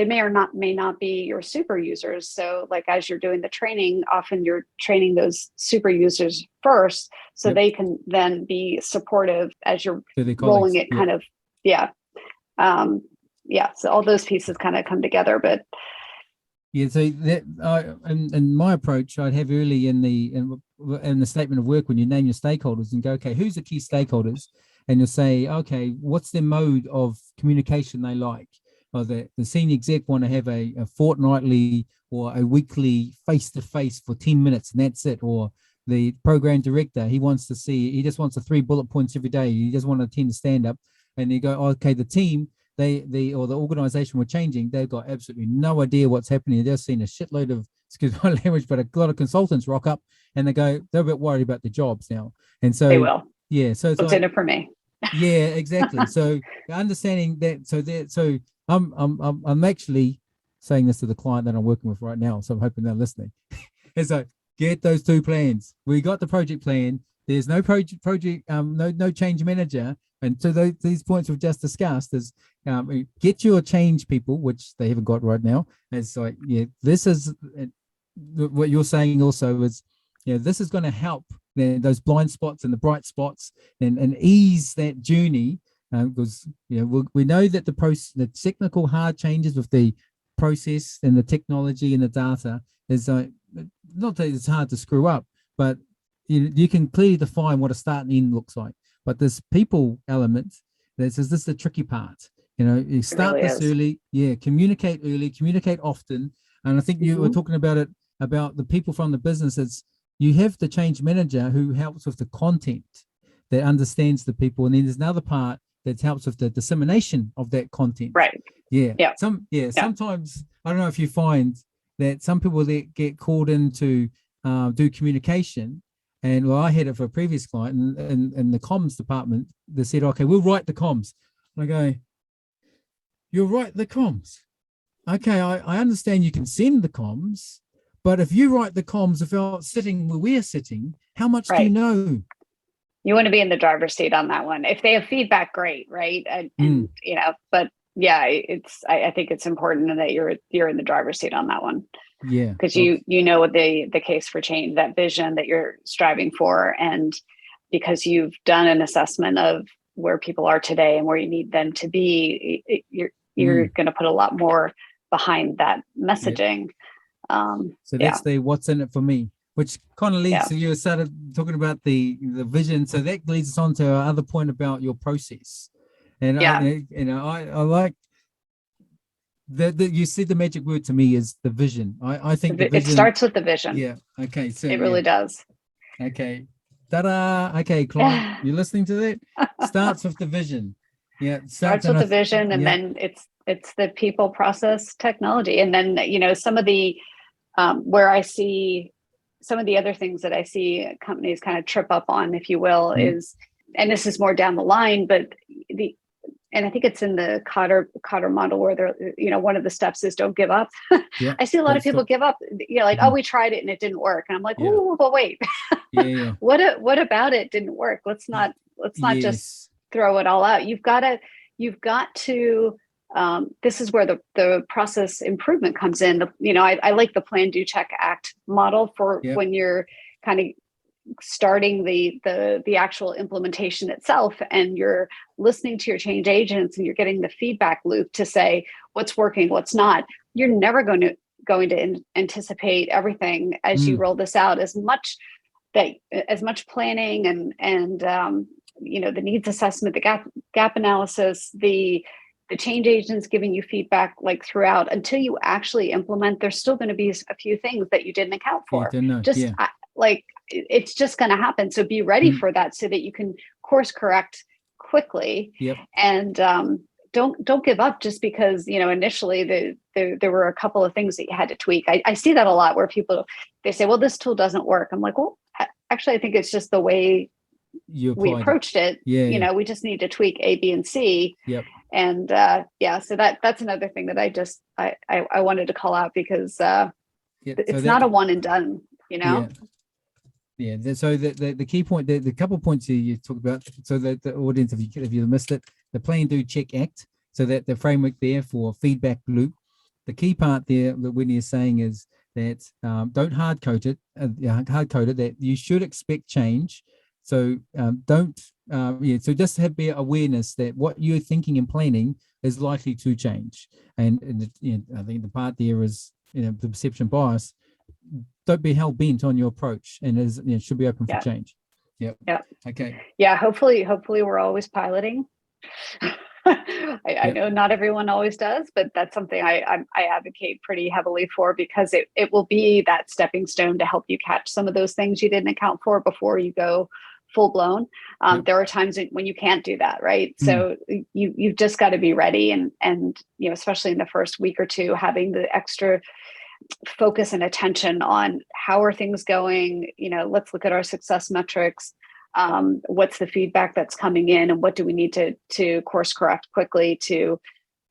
may not be your super users. So like, as you're doing the training, often you're training those super users first, so they can then be supportive as you're rolling it kind of, so all those pieces kind of come together. But so that in my approach, I'd have early in the statement of work, when you name your stakeholders and go, okay, who's the key stakeholders? And you'll say, okay, what's their mode of communication they like? Or the senior exec want to have a fortnightly or a weekly face-to-face for 10 minutes, and that's it. Or the program director, he just wants the 3 bullet points every day. He doesn't want to attend a stand-up. And you go, okay, the team, the organization we're changing, they've got absolutely no idea what's happening. They've seen a shitload of, excuse my language, but a lot of consultants rock up, and they're a bit worried about their jobs now. And so they will. Yeah, so it's what's in it for me? Yeah, exactly. So understanding that, so I'm actually saying this to the client that I'm working with right now, so I'm hoping they're listening. It's like, get those 2 plans. We got the project plan. There's no no change manager, and so these points we've just discussed is get your change people, which they haven't got right now. It's like, this is what you're saying also is, this is going to help those blind spots and the bright spots, and ease that journey, because we know that the technical hard changes with the process and the technology and the data is not that it's hard to screw up, but you can clearly define what a start and end looks like. But this people element, this is the tricky part. You start really early, communicate early, communicate often. And I think you were talking about it, about the people from the business. It's, you have the change manager who helps with the content, that understands the people, and then there's another part that helps with the dissemination of that content. Right. Sometimes, I don't know if you find that some people that get called in to do communication, and I had it for a previous client in the comms department. They said, okay, we'll write the comms. And I go, you'll write the comms? Okay, I understand you can send the comms, but if you write the comms without sitting where we're sitting, how much do you know? You want to be in the driver's seat on that one. If they have feedback, great, right? And but I think it's important that you're in the driver's seat on that one. Yeah, because you know the case for change, that vision that you're striving for, and because you've done an assessment of where people are today and where you need them to be, you're going to put a lot more behind that messaging. So that's the what's in it for me, which kind of leads to, you started talking about the vision. So that leads us on to our other point about your process. And I like that you said the magic word to me is the vision. I think the vision, it starts with the vision. Yeah. Okay. So it really does. Okay. Ta-da. Okay, client, you're listening to that? Starts with the vision. Yeah. Starts with the vision, and then it's the people, process, technology. And then, some of the where I see some of the other things that I see companies kind of trip up on, if you will, is, and this is more down the line, but and I think it's in the Cotter model where they're, one of the steps is don't give up. Yeah. I see a lot of people give up, like, oh, we tried it and it didn't work. And I'm like, oh, but wait, what about it didn't work? Let's not just throw it all out. You've got to, this is where the process improvement comes in. I like the plan, do, check, act model for when you're kind of starting the actual implementation itself, and you're listening to your change agents and you're getting the feedback loop to say what's working, what's not. You're never going to anticipate everything as you roll this out. As much planning and the needs assessment, the gap analysis, the change agents giving you feedback like throughout until you actually implement. There's still going to be a few things that you didn't account for. It's just going to happen. So be ready for that so that you can course correct quickly. And don't give up just because, initially there were a couple of things that you had to tweak. I see that a lot where they say, well, this tool doesn't work. I'm like, well, actually, I think it's just the way we approached it. We just need to tweak A, B, and C. And so that's another thing that I wanted to call out because it's not a one and done, So the key point, the couple of points you talked about, so that the audience, if you missed it, the plan, do, check, act. So that the framework there for feedback loop. The key part there that Wendy is saying is that don't hard code it. That you should expect change. So so just have be awareness that what you're thinking and planning is likely to change. And I think the part there is the perception bias. Don't be hell bent on your approach, and should be open for change. Okay. Hopefully we're always piloting. I know not everyone always does, but that's something I advocate pretty heavily for, because it will be that stepping stone to help you catch some of those things you didn't account for before you go full blown. There are times when you can't do that, right? So you've just got to be ready, and especially in the first week or two, having the extra focus and attention on how are things going. Let's look at our success metrics. What's the feedback that's coming in, and what do we need to course correct quickly to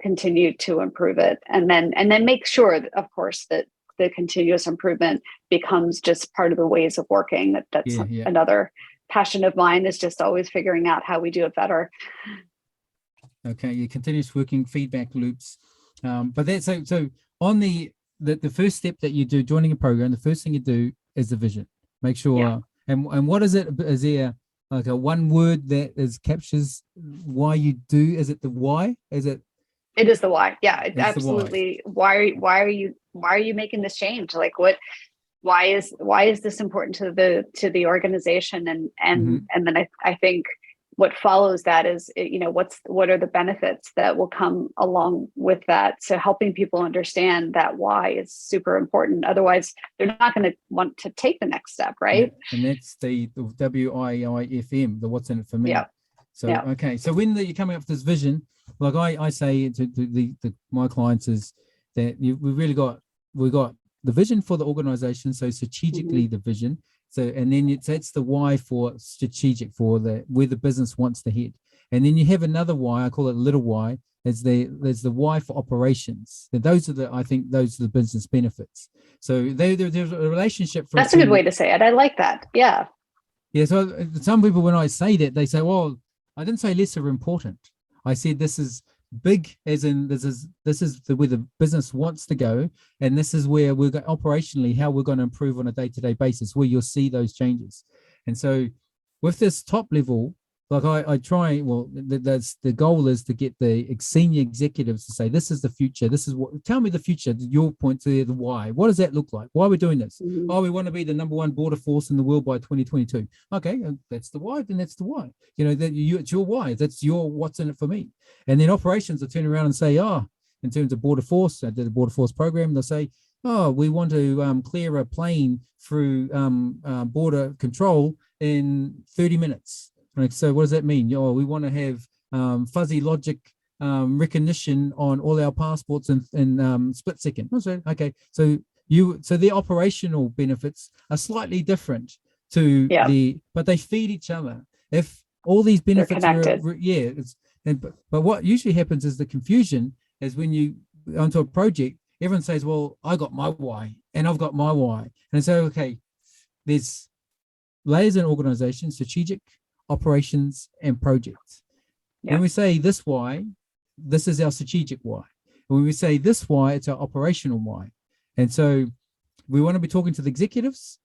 continue to improve it, and then make sure, of course, that the continuous improvement becomes just part of the ways of working. That's another passion of mine, is just always figuring out how we do it better. Okay, your continuous working feedback loops, but that's so on the first step that you do joining a program, the first thing you do is the vision. Make sure. And what is it? Is there like a one word that captures why you do? Is it the why? Is it? It is the why. Yeah, absolutely. Why are you making this change? Like why is this important to the organization? And then I think what follows that is, what are the benefits that will come along with that? So helping people understand that why is super important. Otherwise, they're not going to want to take the next step, right? Yeah. And that's the WIIFM, the what's in it for me. So okay, so when you're coming up with this vision, like I say to my clients, is that we've got the vision for the organization. So strategically the vision. So, and then that's the why for strategic, for where the business wants to head. And then you have another why, I call it little y, there's the why for operations. And those are the business benefits. So there's a relationship. That's a good way to say it. I like that. Yeah. Yeah. So some people, when I say that, they say, well, I didn't say less are important. I said this is big, as in this is where the business wants to go, and this is where we're going operationally, how we're going to improve on a day-to-day basis, where you'll see those changes. And so with this top level, like I try, well, that's the goal, is to get the senior executives to say, this is the future, this is what, tell me the future, your point to the why. What does that look like? Why are we doing this? Oh, we want to be the number one border force in the world by 2022. Okay, that's the why, then that's the why. It's your why, that's your what's in it for me. And then operations will turn around and say, in terms of border force, I did a border force program, they'll say, oh, we want to clear a plane through border control in 30 minutes. Right? So what does that mean? Oh, we want to have fuzzy logic recognition on all our passports in split second. Okay, so the operational benefits are slightly different to Yeah, but they feed each other. If all these they're benefits connected. but what usually happens is the confusion is when you onto a project, everyone says, well, I got my why and I've got my why. And so, okay, there's layers in organization, strategic, operations, and projects. Yeah. When we say this why, this is our strategic why. When we say this why, it's our operational why. And so we want to be talking to the executives.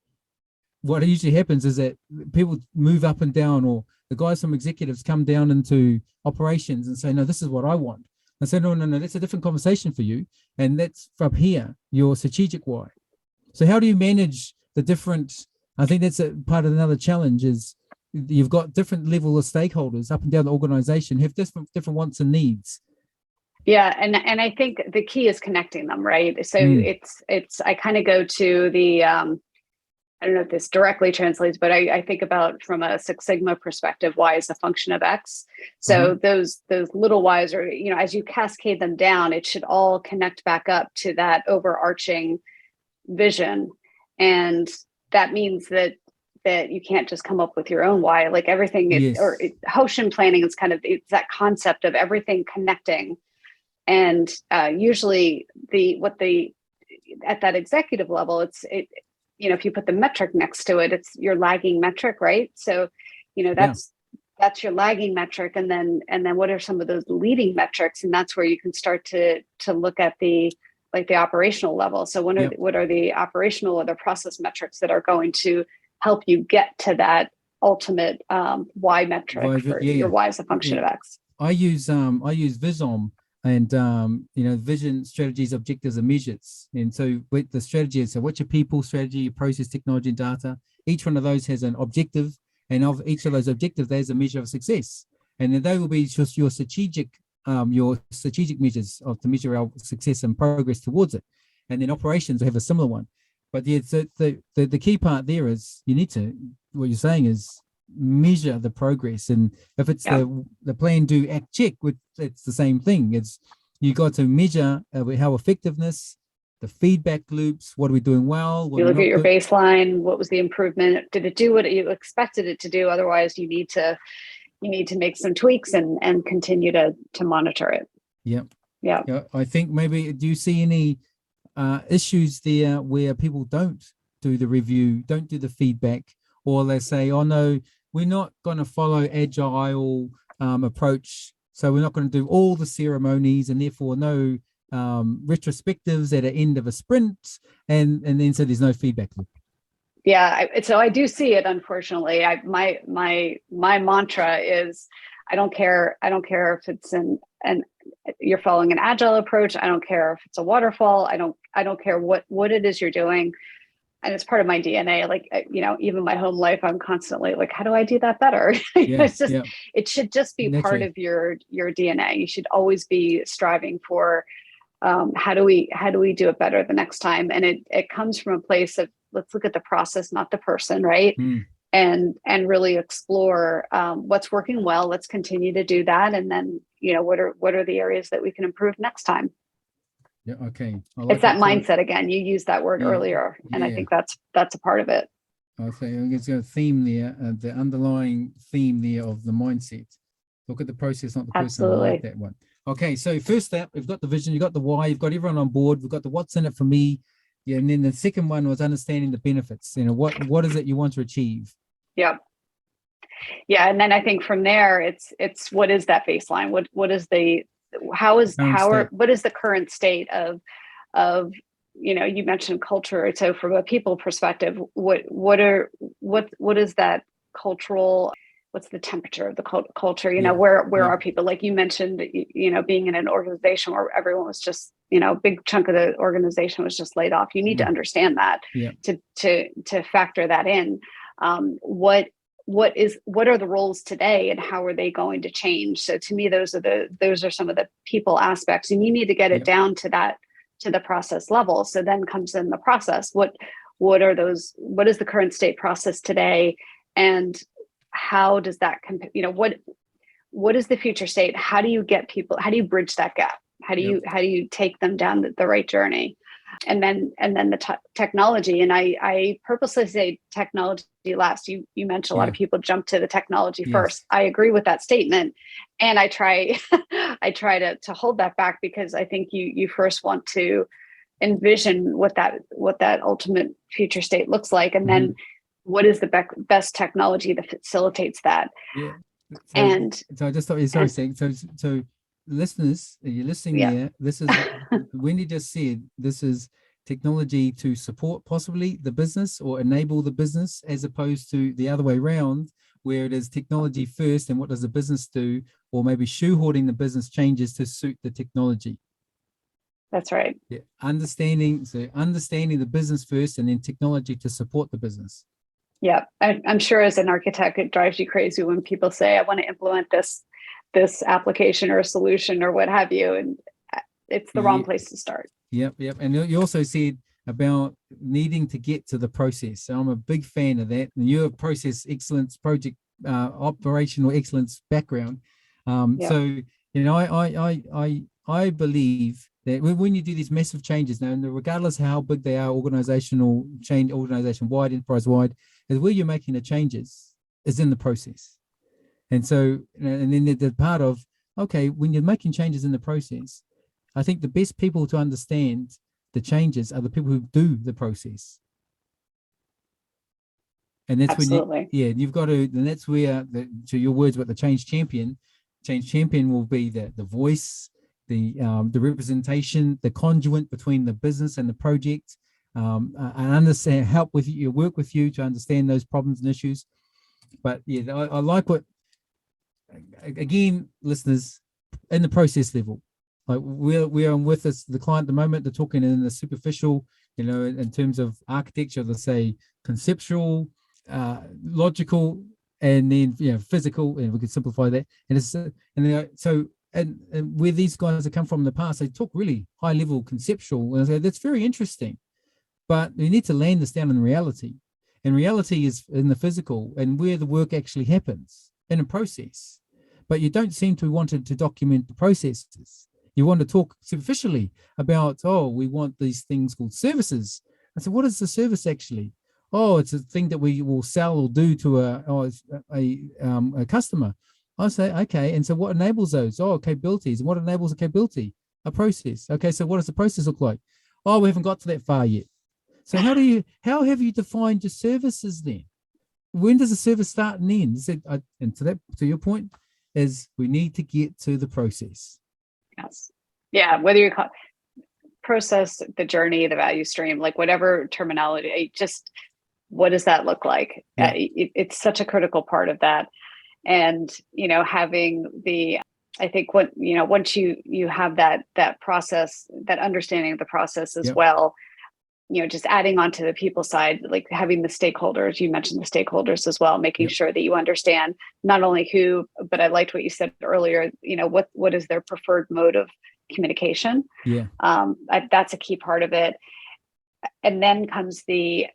What usually happens is that people move up and down, or the guys from executives come down into operations and say, no, this is what I want. I say, no, that's a different conversation for you. And that's from here, your strategic why. So how do you manage the different, I think that's a part of another challenge is you've got different level of stakeholders up and down the organization have different wants and needs. Yeah, and I think the key is connecting them, right? So it's I kind of go to the I don't know if this directly translates, but I think about from a Six Sigma perspective, Y is a function of X. So those little Ys are, as you cascade them down, it should all connect back up to that overarching vision. And that means that you can't just come up with your own why. Like everything Hoshin planning is it's that concept of everything connecting. And usually at that executive level, if you put the metric next to it, it's your lagging metric, right? So, that's your lagging metric. And then what are some of those leading metrics? And that's where you can start to look at the operational level. So what are the operational or the process metrics that are going to help you get to that ultimate Y metric for your Y as a function of X? I use Visom and vision, strategies, objectives, and measures. And so with the strategy, so what's your people strategy, your process, technology, and data? Each one of those has an objective, and of each of those objectives, there's a measure of success. And then they will be just your strategic measures to measure our success and progress towards it. And then operations will have a similar one. But the key part there is what you're saying is measure the progress. And if it's the plan, do, act, check, it's the same thing. It's you got to measure how effectiveness, the feedback loops, what are we doing well? You look at your baseline, what was the improvement? Did it do what you expected it to do? Otherwise, you need to make some tweaks and continue to monitor it. Yeah. I think maybe, do you see any issues there where people don't do the review, don't do the feedback, or they say, oh no, we're not going to follow agile approach, so we're not going to do all the ceremonies, and therefore no retrospectives at the end of a sprint, and then so there's no feedback loop. Yeah, so I do see it. Unfortunately, my mantra is, I don't care if it's you're following an agile approach. I don't care if it's a waterfall. I don't care what it is you're doing. And it's part of my DNA. Like, even my home life, I'm constantly like, how do I do that better? It should just be part of your DNA. You should always be striving for, how do we do it better the next time? And it comes from a place of, let's look at the process, not the person, right? And really explore what's working well. Let's continue to do that. And then, what are the areas that we can improve next time? Yeah. Okay. It's that mindset again. You used that word earlier, and I think that's a part of it. Okay, it's got a theme there, the underlying theme there of the mindset. Look at the process, not the person. Absolutely. I like that one. Okay, so first step, we've got the vision, you've got the why, you've got everyone on board, we've got the what's in it for me. Yeah, and then the second one was understanding the benefits. What is it you want to achieve? Yeah. Yeah, and then I think from there, it's what is that baseline? What is what is the current state of you mentioned culture. So from a people perspective, what is that cultural, what's the temperature of the culture? Where are people? Like you mentioned, being in an organization where everyone was just, a big chunk of the organization was just laid off. You need to understand that to factor that in. What are the roles today and how are they going to change? So to me, those are some of the people aspects, and you need to get it down to to the process level. So then comes in the process. What is the current state process today? And how does that what is the future state? How do you bridge that gap? How do you take them down the right journey? And then the technology. And I purposely say technology last. You mentioned a lot of people jump to the technology first. I agree with that statement. And I try to hold that back, because I think you first want to envision what that ultimate future state looks like. And then what is the best technology that facilitates that? Yeah. So I just thought, sorry, saying so listeners, you're listening there. This is Wendy just said, this is technology to support possibly the business or enable the business, as opposed to the other way around, where it is technology first and what does the business do, or maybe shoehorning the business changes to suit the technology. That's right. Yeah. Understanding the business first and then technology to support the business. Yeah. I'm sure as an architect, it drives you crazy when people say, I want to implement this application or a solution or what have you. And it's the wrong place to start. Yep. And you also said about needing to get to the process. So I'm a big fan of that. And you're a process excellence, project operational excellence background. So, I believe that when you do these massive changes now, and regardless of how big they are, organizational change, organization-wide, enterprise-wide, is where you're making the changes is in the process. And so, and then the part of, okay, when you're making changes in the process, I think the best people to understand the changes are the people who do the process. And that's Absolutely. when you've got to, and that's where, to your words about the change champion will be the voice, the representation, the conduit between the business and the project, and understand, help with you, work with you to understand those problems and issues. But I like what, again, listeners, in the process level, like we're on with this, the client at the moment, they're talking in the superficial, in terms of architecture, they say conceptual, logical, and then physical, and we could simplify that. And it's and where these guys have come from in the past, they talk really high level conceptual, and I say that's very interesting, but you need to land this down in reality. And reality is in the physical and where the work actually happens in a process. But you don't seem to want to document the processes. You want to talk superficially about, we want these things called services. I said, what is the service actually? It's a thing that we will sell or do to a customer. I say, okay, and so what enables those? Capabilities. And what enables a capability? A process. Okay, so what does the process look like? We haven't got to that far yet. So how have you defined your services then? When does the service start and end? And to your point, is we need to get to the process. Yes. Yeah. Whether you call process, the journey, the value stream, like whatever terminology, just what does that look like? Yeah. It's such a critical part of that. And, having I think once you have that process, that understanding of the process as well, just adding on to the people side, like having the stakeholders, you mentioned the stakeholders as well, making sure that you understand not only who, but I liked what you said earlier, what is their preferred mode of communication. Yeah. That's a key part of it. And then comes the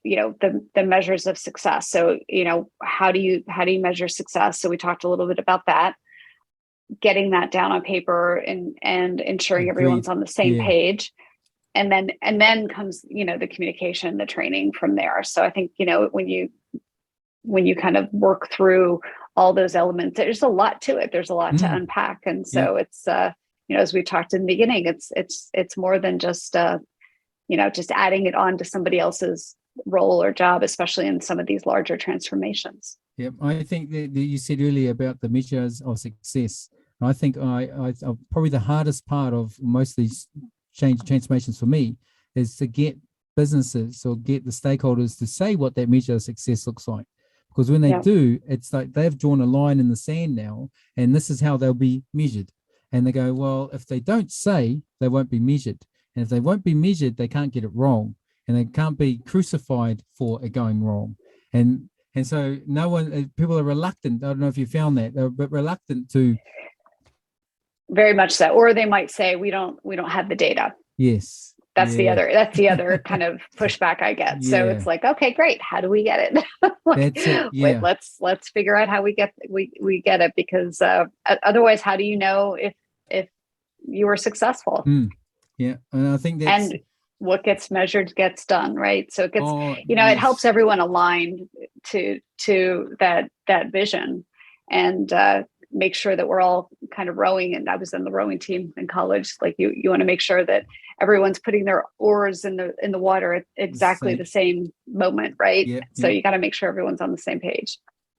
measures of success. So, how do you measure success? So we talked a little bit about that, getting that down on paper and ensuring Agreed. Everyone's on the same page. And then comes, the communication, the training from there. So I think, when you kind of work through all those elements, there's a lot to it. There's a lot to unpack. And so it's, as we talked in the beginning, it's more than just, just adding it on to somebody else's role or job, especially in some of these larger transformations. Yep. I think that you said earlier about the measures of success. I think I probably the hardest part of most of these transformations for me is to get businesses or get the stakeholders to say what that measure of success looks like. Because when they do, it's like they've drawn a line in the sand now, and this is how they'll be measured. And they go, well, if they don't say, they won't be measured. And if they won't be measured, they can't get it wrong, and they can't be crucified for it going wrong. And so people are reluctant. I don't know if you found that, they're a bit reluctant to. Very much so. Or they might say, we don't have the data. Yes. that's the other kind of pushback I get. So Yeah. it's like, okay, great. How do we get it? Like, That's it. wait, Yeah. let's figure out how we get it, because otherwise, how do you know if you were successful? Yeah. And I think that's, And what gets measured gets done, right? So it gets, it yes. helps everyone align to that vision, and make sure that we're all kind of rowing. And I was in the rowing team in college. Like, you want to make sure that everyone's putting their oars in the water at exactly the same moment, right? Yeah, So yeah. you got to make sure everyone's on the same page.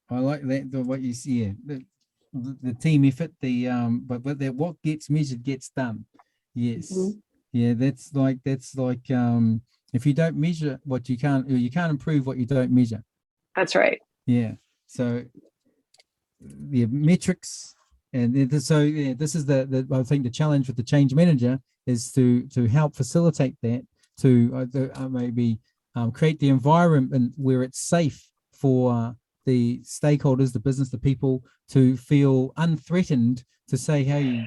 I like that. What you see, the team effort. But that what gets measured gets done. Yes. Mm-hmm. Yeah. That's like if you don't measure what you can't improve what you don't measure. That's right. Yeah. So the metrics, and so yeah, this is the I think the challenge with the change manager is to help facilitate that, to maybe create the environment where it's safe for the stakeholders, the business, the people, to feel unthreatened to say, hey.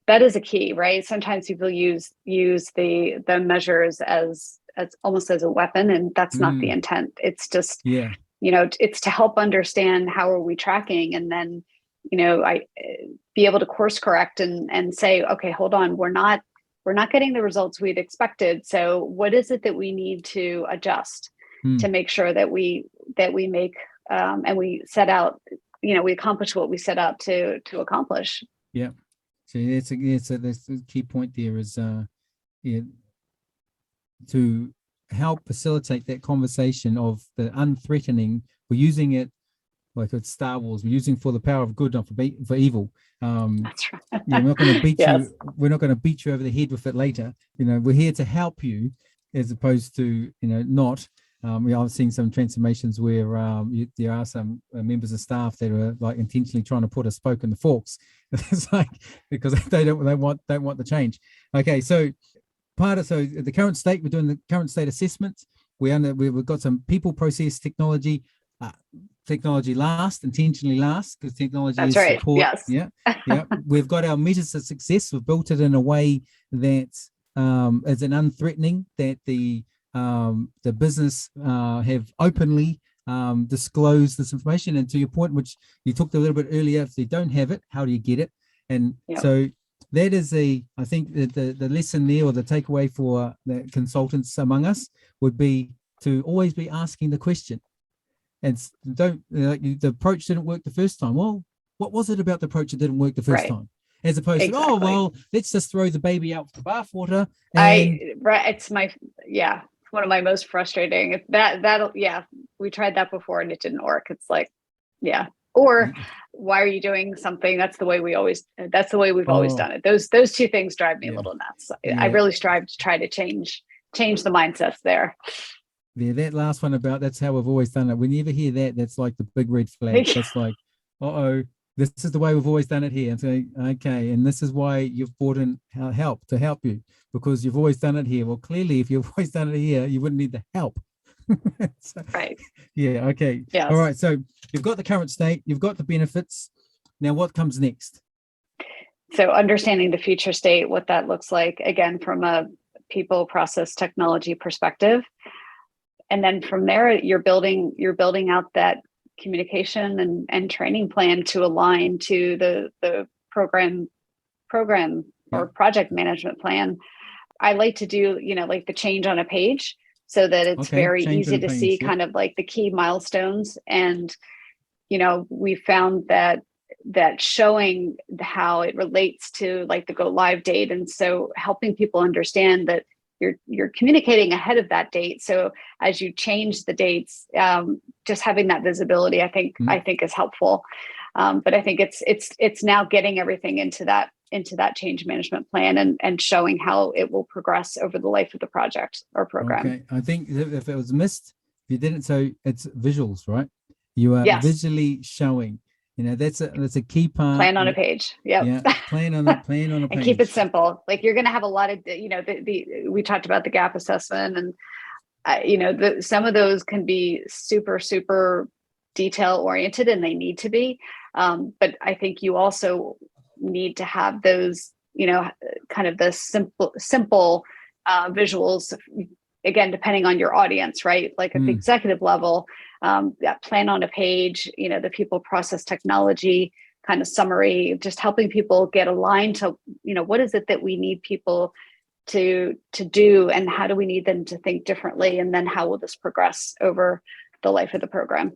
That is a key, right? Sometimes people use the measures as almost as a weapon, and that's not the intent. It's just, it's to help understand how are we tracking, and then, I be able to course correct and say, okay, hold on, we're not getting the results we'd expected. So what is it that we need to adjust to make sure that we make and we set out, we accomplish what we set out to accomplish. Yeah. So that's the key point there is to help facilitate that conversation of the unthreatening. We're using it like it's Star Wars. We're using for the power of good, not for evil. That's right. We're not going to beat Yes. you. We're not going to beat you over the head with it later. We're here to help you, as opposed to not. I've seen some transformations where there are some members of staff that are like intentionally trying to put a spoke in the forks. It's like, because they want the change. Okay, so the current state, we're doing the current state assessment. We've got some people, process, technology. Technology last, intentionally last, because technology That's is right. support. Yes. Yeah. We've got our measures of success. We've built it in a way that is an unthreatening, that the business have openly disclosed this information. And to your point, which you talked a little bit earlier, if they don't have it, how do you get it? And so that is I think that the lesson there, or the takeaway for the consultants among us, would be to always be asking the question. And don't, the approach didn't work the first time. Well, what was it about the approach that didn't work the first time? As opposed to, oh, well, let's just throw the baby out with the bathwater. It's one of my most frustrating. We tried that before and it didn't work. It's like, or why are you doing something? That's the way we've always done it. Those two things drive me a little nuts. I really strive to try to change the mindsets there. Yeah, that last one about that's how we've always done it. When you ever hear that, that's like the big red flag. That's like, this is the way we've always done it here. And so, okay, and this is why you've brought in help to help you, because you've always done it here. Well, clearly, if you've always done it here, you wouldn't need the help. Right. Yeah. Okay. Yes. All right. So you've got the current state, you've got the benefits. Now, what comes next? So understanding the future state, what that looks like, again, from a people, process, technology perspective. And then from there, you're building out that communication and training plan to align to the program or project management plan. I like to do, like the change on a page, so that it's very easy to see kind of like the key milestones. And, we found that showing how it relates to like the go live date. And so helping people understand that you're communicating ahead of that date. So as you change the dates, just having that visibility, I think is helpful. But I think it's now getting everything into that change management plan and showing how it will progress over the life of the project or program. Okay, I think if it was missed, if you didn't, so it's visuals, right? You are visually showing. That's a key part. Plan on a page. Yep. Yeah. Plan on a page. And keep it simple. Like, you're going to have a lot of, we talked about the gap assessment, and some of those can be super, super detail oriented, and they need to be. But I think you also need to have those, kind of the simple visuals, again, depending on your audience, right? Like at the executive level, that plan on a page, the people process technology kind of summary, just helping people get aligned to, what is it that we need people to do, and how do we need them to think differently, and then how will this progress over the life of the program?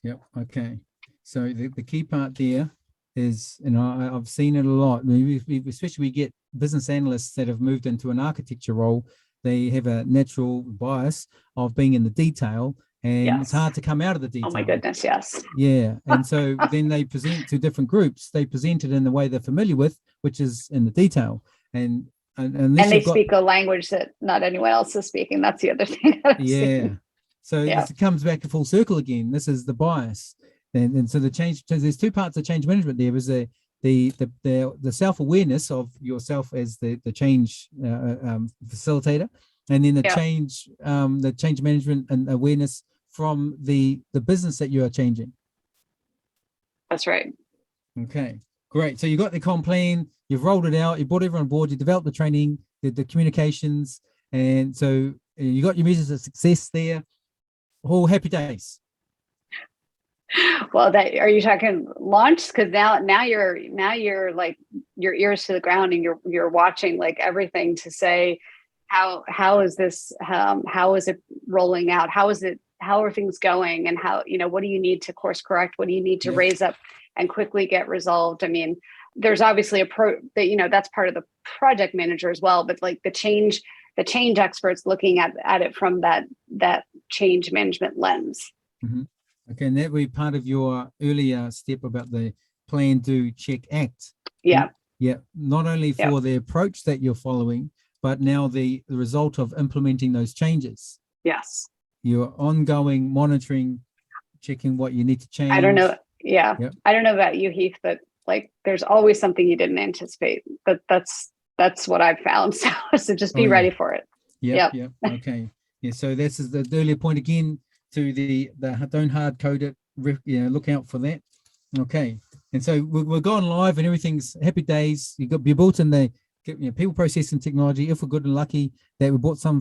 Yep. Okay. So the key part there is, I've seen it a lot. Especially we get business analysts that have moved into an architecture role. They have a natural bias of being in the detail, and it's hard to come out of the detail. Oh my goodness, yes. Yeah. And so then they present to different groups. They present it in the way they're familiar with, which is in the detail. And they speak a language that not anyone else is speaking. That's the other thing. So it comes back to full circle again. This is the bias. And so the change, so there's two parts of change management. There is the self-awareness of yourself as the change facilitator, and then the change management and awareness from the business that you are changing. That's right. Okay, great. So you got the comp plan, you've rolled it out, you brought everyone on board, you developed the training, the communications, and so you got your measures of success there. All happy days. Well, are you talking launch? Because now you're like your ears to the ground, and you're watching like everything to say how is this how is it rolling out, how are things going, and how, what do you need to course correct, what do you need to raise up and quickly get resolved. I mean, there's obviously that's part of the project manager as well, but like the change experts looking at it from that change management lens. Mm-hmm. Okay, and that would be part of your earlier step about the plan, do, check, act. Yeah. Yeah. Not only for the approach that you're following, but now the result of implementing those changes. Yes. Your ongoing monitoring, checking what you need to change. I don't know. Yeah. Yep. I don't know about you, Heath, but like there's always something you didn't anticipate. But that's what I've found. So just be ready for it. Yeah. Okay. Yeah. So this is the earlier point again, to the don't hard code it, look out for that. Okay. And so we're going live and everything's happy days. You built in the people, process, and technology. If we're good and lucky that we built some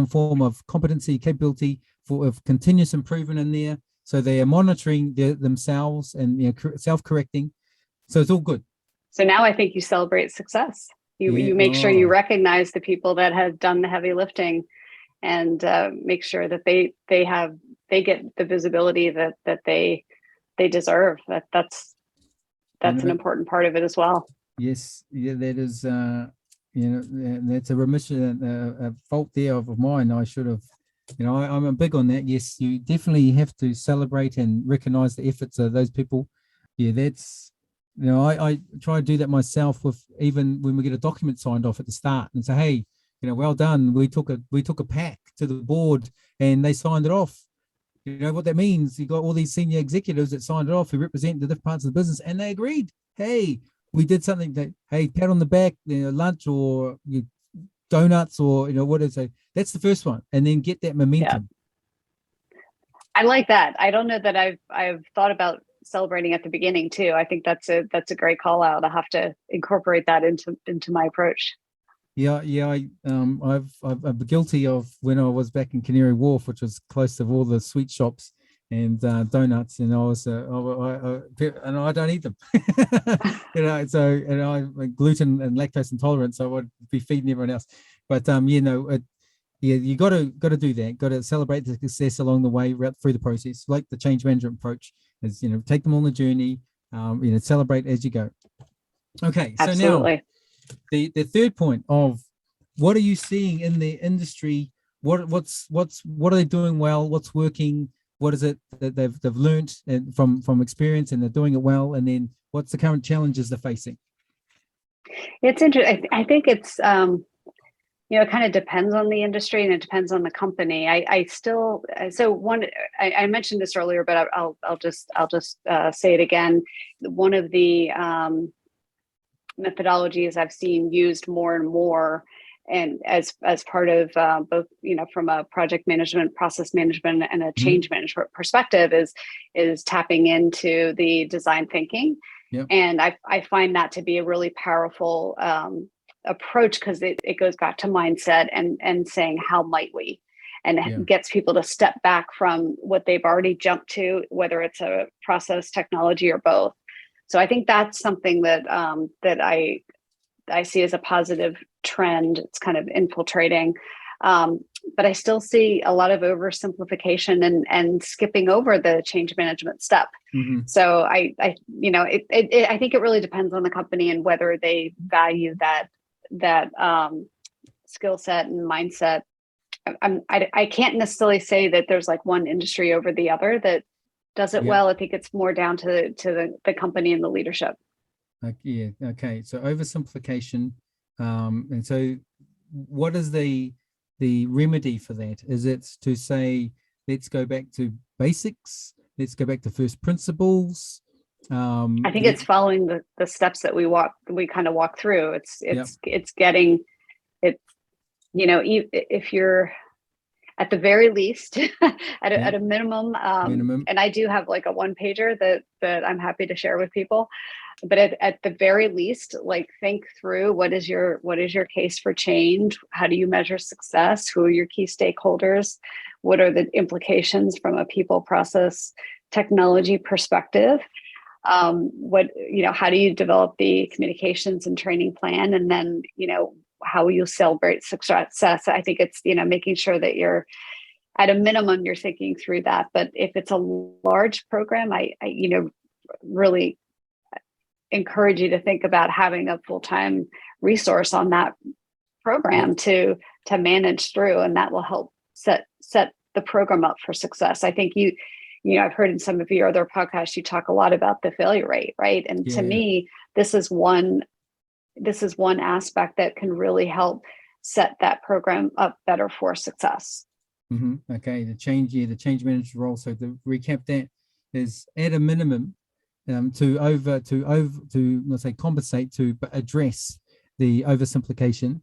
form of competency, capability of continuous improvement in there. So they are monitoring themselves and self-correcting. So it's all good. So now I think you celebrate success. You make sure you recognize the people that have done the heavy lifting, and make sure that they get the visibility that they deserve. That's an important part of it as well. Yes, that is. That's a remission, a fault there of mine. I should have. I'm big on that. Yes, you definitely have to celebrate and recognize the efforts of those people. Yeah, that's. I try to do that myself with, even when we get a document signed off at the start and say, hey, well done. We took a pack to the board and they signed it off. What that means, you got all these senior executives that signed it off who represent the different parts of the business, and they agreed. Hey, we did something that, hey, pat on the back, lunch or donuts or what is it? That's the first one, and then get that momentum. Yeah. I like that. I don't know that I've thought about celebrating at the beginning too. I think that's a great call out. I'll have to incorporate that into my approach. Yeah. I'm guilty of when I was back in Canary Wharf, which was close to all the sweet shops and donuts, and I was and I don't eat them. So I'm gluten and lactose intolerant, so I would be feeding everyone else. But you got to do that. Got to celebrate the success along the way, right through the process, like the change management approach is. Take them on the journey. Celebrate as you go. Okay, so absolutely. Now the third point of what are you seeing in the industry? What are they doing well? What's working? What is it that they've learned and from experience, and they're doing it well? And then what's the current challenges they're facing? It's interesting. I think it's it kind of depends on the industry and it depends on the company. I mentioned this earlier, but I'll just say it again. One of the methodologies I've seen used more and more, and as part of both from a project management, process management, and a change management perspective, is tapping into the design thinking Yep. And I find that to be a really powerful approach, because it goes back to mindset and saying, how might we? And Yeah. it gets people to step back from what they've already jumped to, whether it's a process, technology, or both. So I think that's something that that I see as a positive trend. It's kind of infiltrating. But I still see a lot of oversimplification and skipping over the change management step. Mm-hmm. So I I think it really depends on the company and whether they value that skill set and mindset. I can't necessarily say that there's like one industry over the other that does it well. I think it's more down to the company and the leadership. Yeah. Okay. So oversimplification. And so what is the remedy for that? Is it to say, let's go back to basics? Let's go back to first principles? I think it's following the steps that we kind of walk through. It's getting it, if you're at the very least at a minimum, and I do have like a one pager that I'm happy to share with people, but at the very least, like, think through what is your case for change? How do you measure success? Who are your key stakeholders? What are the implications from a people, process, technology perspective? How do you develop the communications and training plan? And then, how will you celebrate success? I think it's, making sure that you're at a minimum, you're thinking through that. But if it's a large program, I really encourage you to think about having a full-time resource on that program to manage through, and that will help set the program up for success. I think I've heard in some of your other podcasts, you talk a lot about the failure rate, right? And to me, this is one aspect that can really help set that program up better for success. Mm-hmm. Okay, the change manager role. So to recap, that is at a minimum to let's say compensate to address the oversimplification.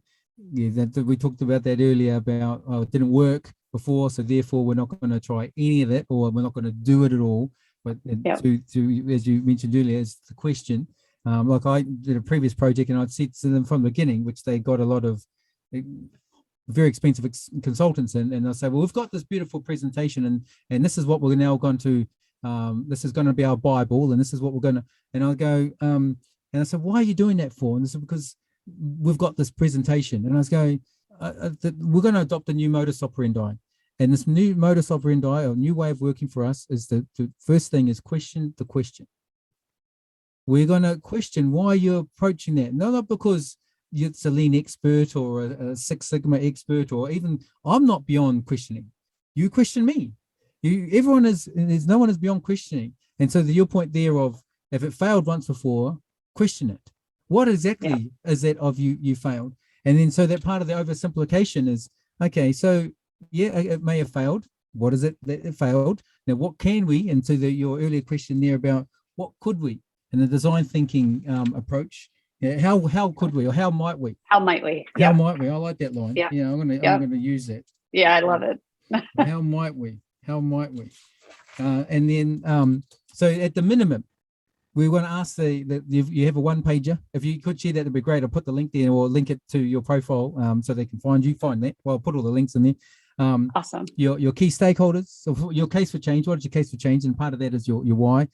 That we talked about that earlier about it didn't work before, so therefore we're not going to try any of it, or we're not going to do it at all. But to as you mentioned earlier, is the question. Like I did a previous project, and I'd said to them from the beginning, which they got a lot of very expensive consultants in, and they'll say, well, we've got this beautiful presentation, and this is what we're now going to, this is going to be our Bible, and this is what we're going to, and I'll go, and I said, why are you doing that for? And they said, because we've got this presentation. And I was going, we're going to adopt a new modus operandi. And this new modus operandi, or new way of working for us, is the first thing is question the question. We're going to question why you're approaching that. Not because it's a lean expert or a Six Sigma expert, or even I'm not beyond questioning. You question me. Everyone is. There's no one is beyond questioning. And so your point there of, if it failed once before, question it. What exactly is that of you failed? And then so that part of the oversimplification is, okay, so it may have failed. What is it that it failed? Now, what can we? And so your earlier question there about what could we? And the design thinking approach, how could we, or how might we? How might we? How might we? I like that line. Yeah, I'm gonna use that. Yeah, I love it. How might we? How might we? And then so at the minimum, we want to ask that you have a one pager. If you could share that, that'd be great. I'll put the link there, or link it to your profile so they can find you. Find that. Well, I'll put all the links in there. Awesome. Your key stakeholders. So your case for change. What is your case for change? And part of that is your why.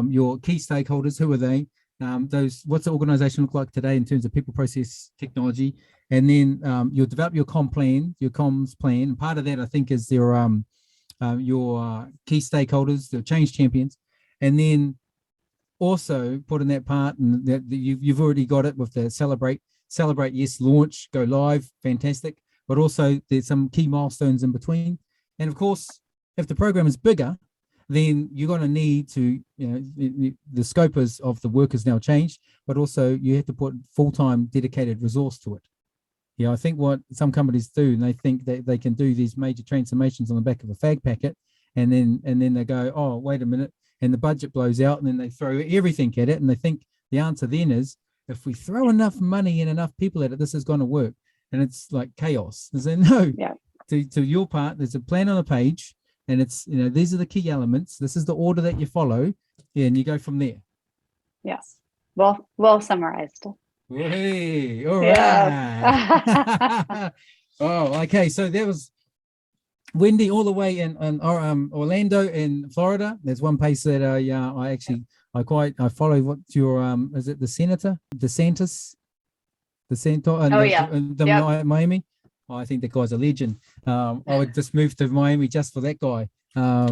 Your key stakeholders. Who are they? What's the organization look like today in terms of people, process, technology? And then you'll develop your comms plan. And part of that, I think, is your key stakeholders, the change champions, and then also put in that part, and that you've already got it with the celebrate, yes, launch, go live, fantastic. But also there's some key milestones in between. And of course, if the program is bigger, then you're going to need to, the scope of the work has now changed, but also you have to put full-time dedicated resource to it. I think what some companies do, and they think that they can do these major transformations on the back of a fag packet, and then they go, oh, wait a minute, and the budget blows out, and then they throw everything at it, and they think the answer then is, if we throw enough money and enough people at it, this is going to work. And it's like chaos. They say, no, to your part, there's a plan on a page, and it's, these are the key elements. This is the order that you follow, and you go from there. Yes. Well summarized. Hey, all Yeah. right. Oh, okay. So there was Wendy all the way in Orlando in Florida. There's one place that I follow. What's your is it the senator, the senator, and Oh yeah. the Yep. Miami? Oh, I think the guy's a legend. I would just move to Miami just for that guy. I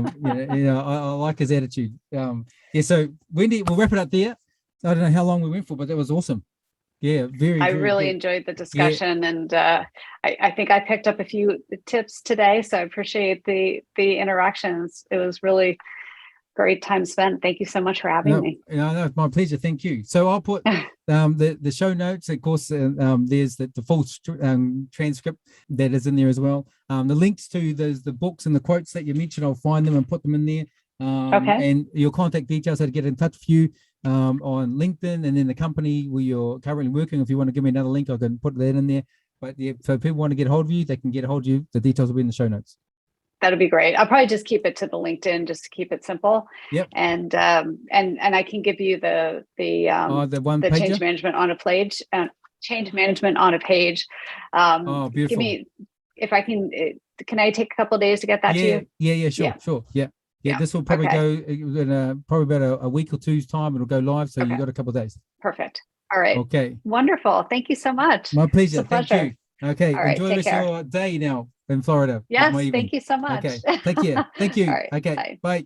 like his attitude. Yeah. So Wendy, we'll wrap it up there. I don't know how long we went for, but that was awesome. Yeah, very, I very really good. enjoyed the Yeah. discussion, and I think I picked up a few tips today. So I appreciate the interactions. It was really great time spent. Thank you so much for having me. No, my pleasure. Thank you. So I'll put the show notes. Of course, there's the full transcript that is in there as well. The links to the books and the quotes that you mentioned, I'll find them and put them in there. Okay. And your contact details, how to get in touch with you on LinkedIn, and then the company where you're currently working. If you want to give me another link, I can put that in there. But yeah, so if people want to get a hold of you, they can get a hold of you. The details will be in the show notes. That'll be great. I'll probably just keep it to the LinkedIn, just to keep it simple. Yep. And I can give you the change management on a page. Change management on a page. Beautiful. Give me, if I can. Can I take a couple of days to get that to you? Yeah, sure. Yeah. This will probably go in probably about a week or two's time. It'll go live, so you got a couple of days. Perfect. All right. Okay. Wonderful. Thank you so much. My pleasure. It's a pleasure. Thank you. Okay. All right, Enjoy the rest of your day now in Florida. Yes. Thank you so much. Okay. Thank you. Thank you. All right, Okay. Bye.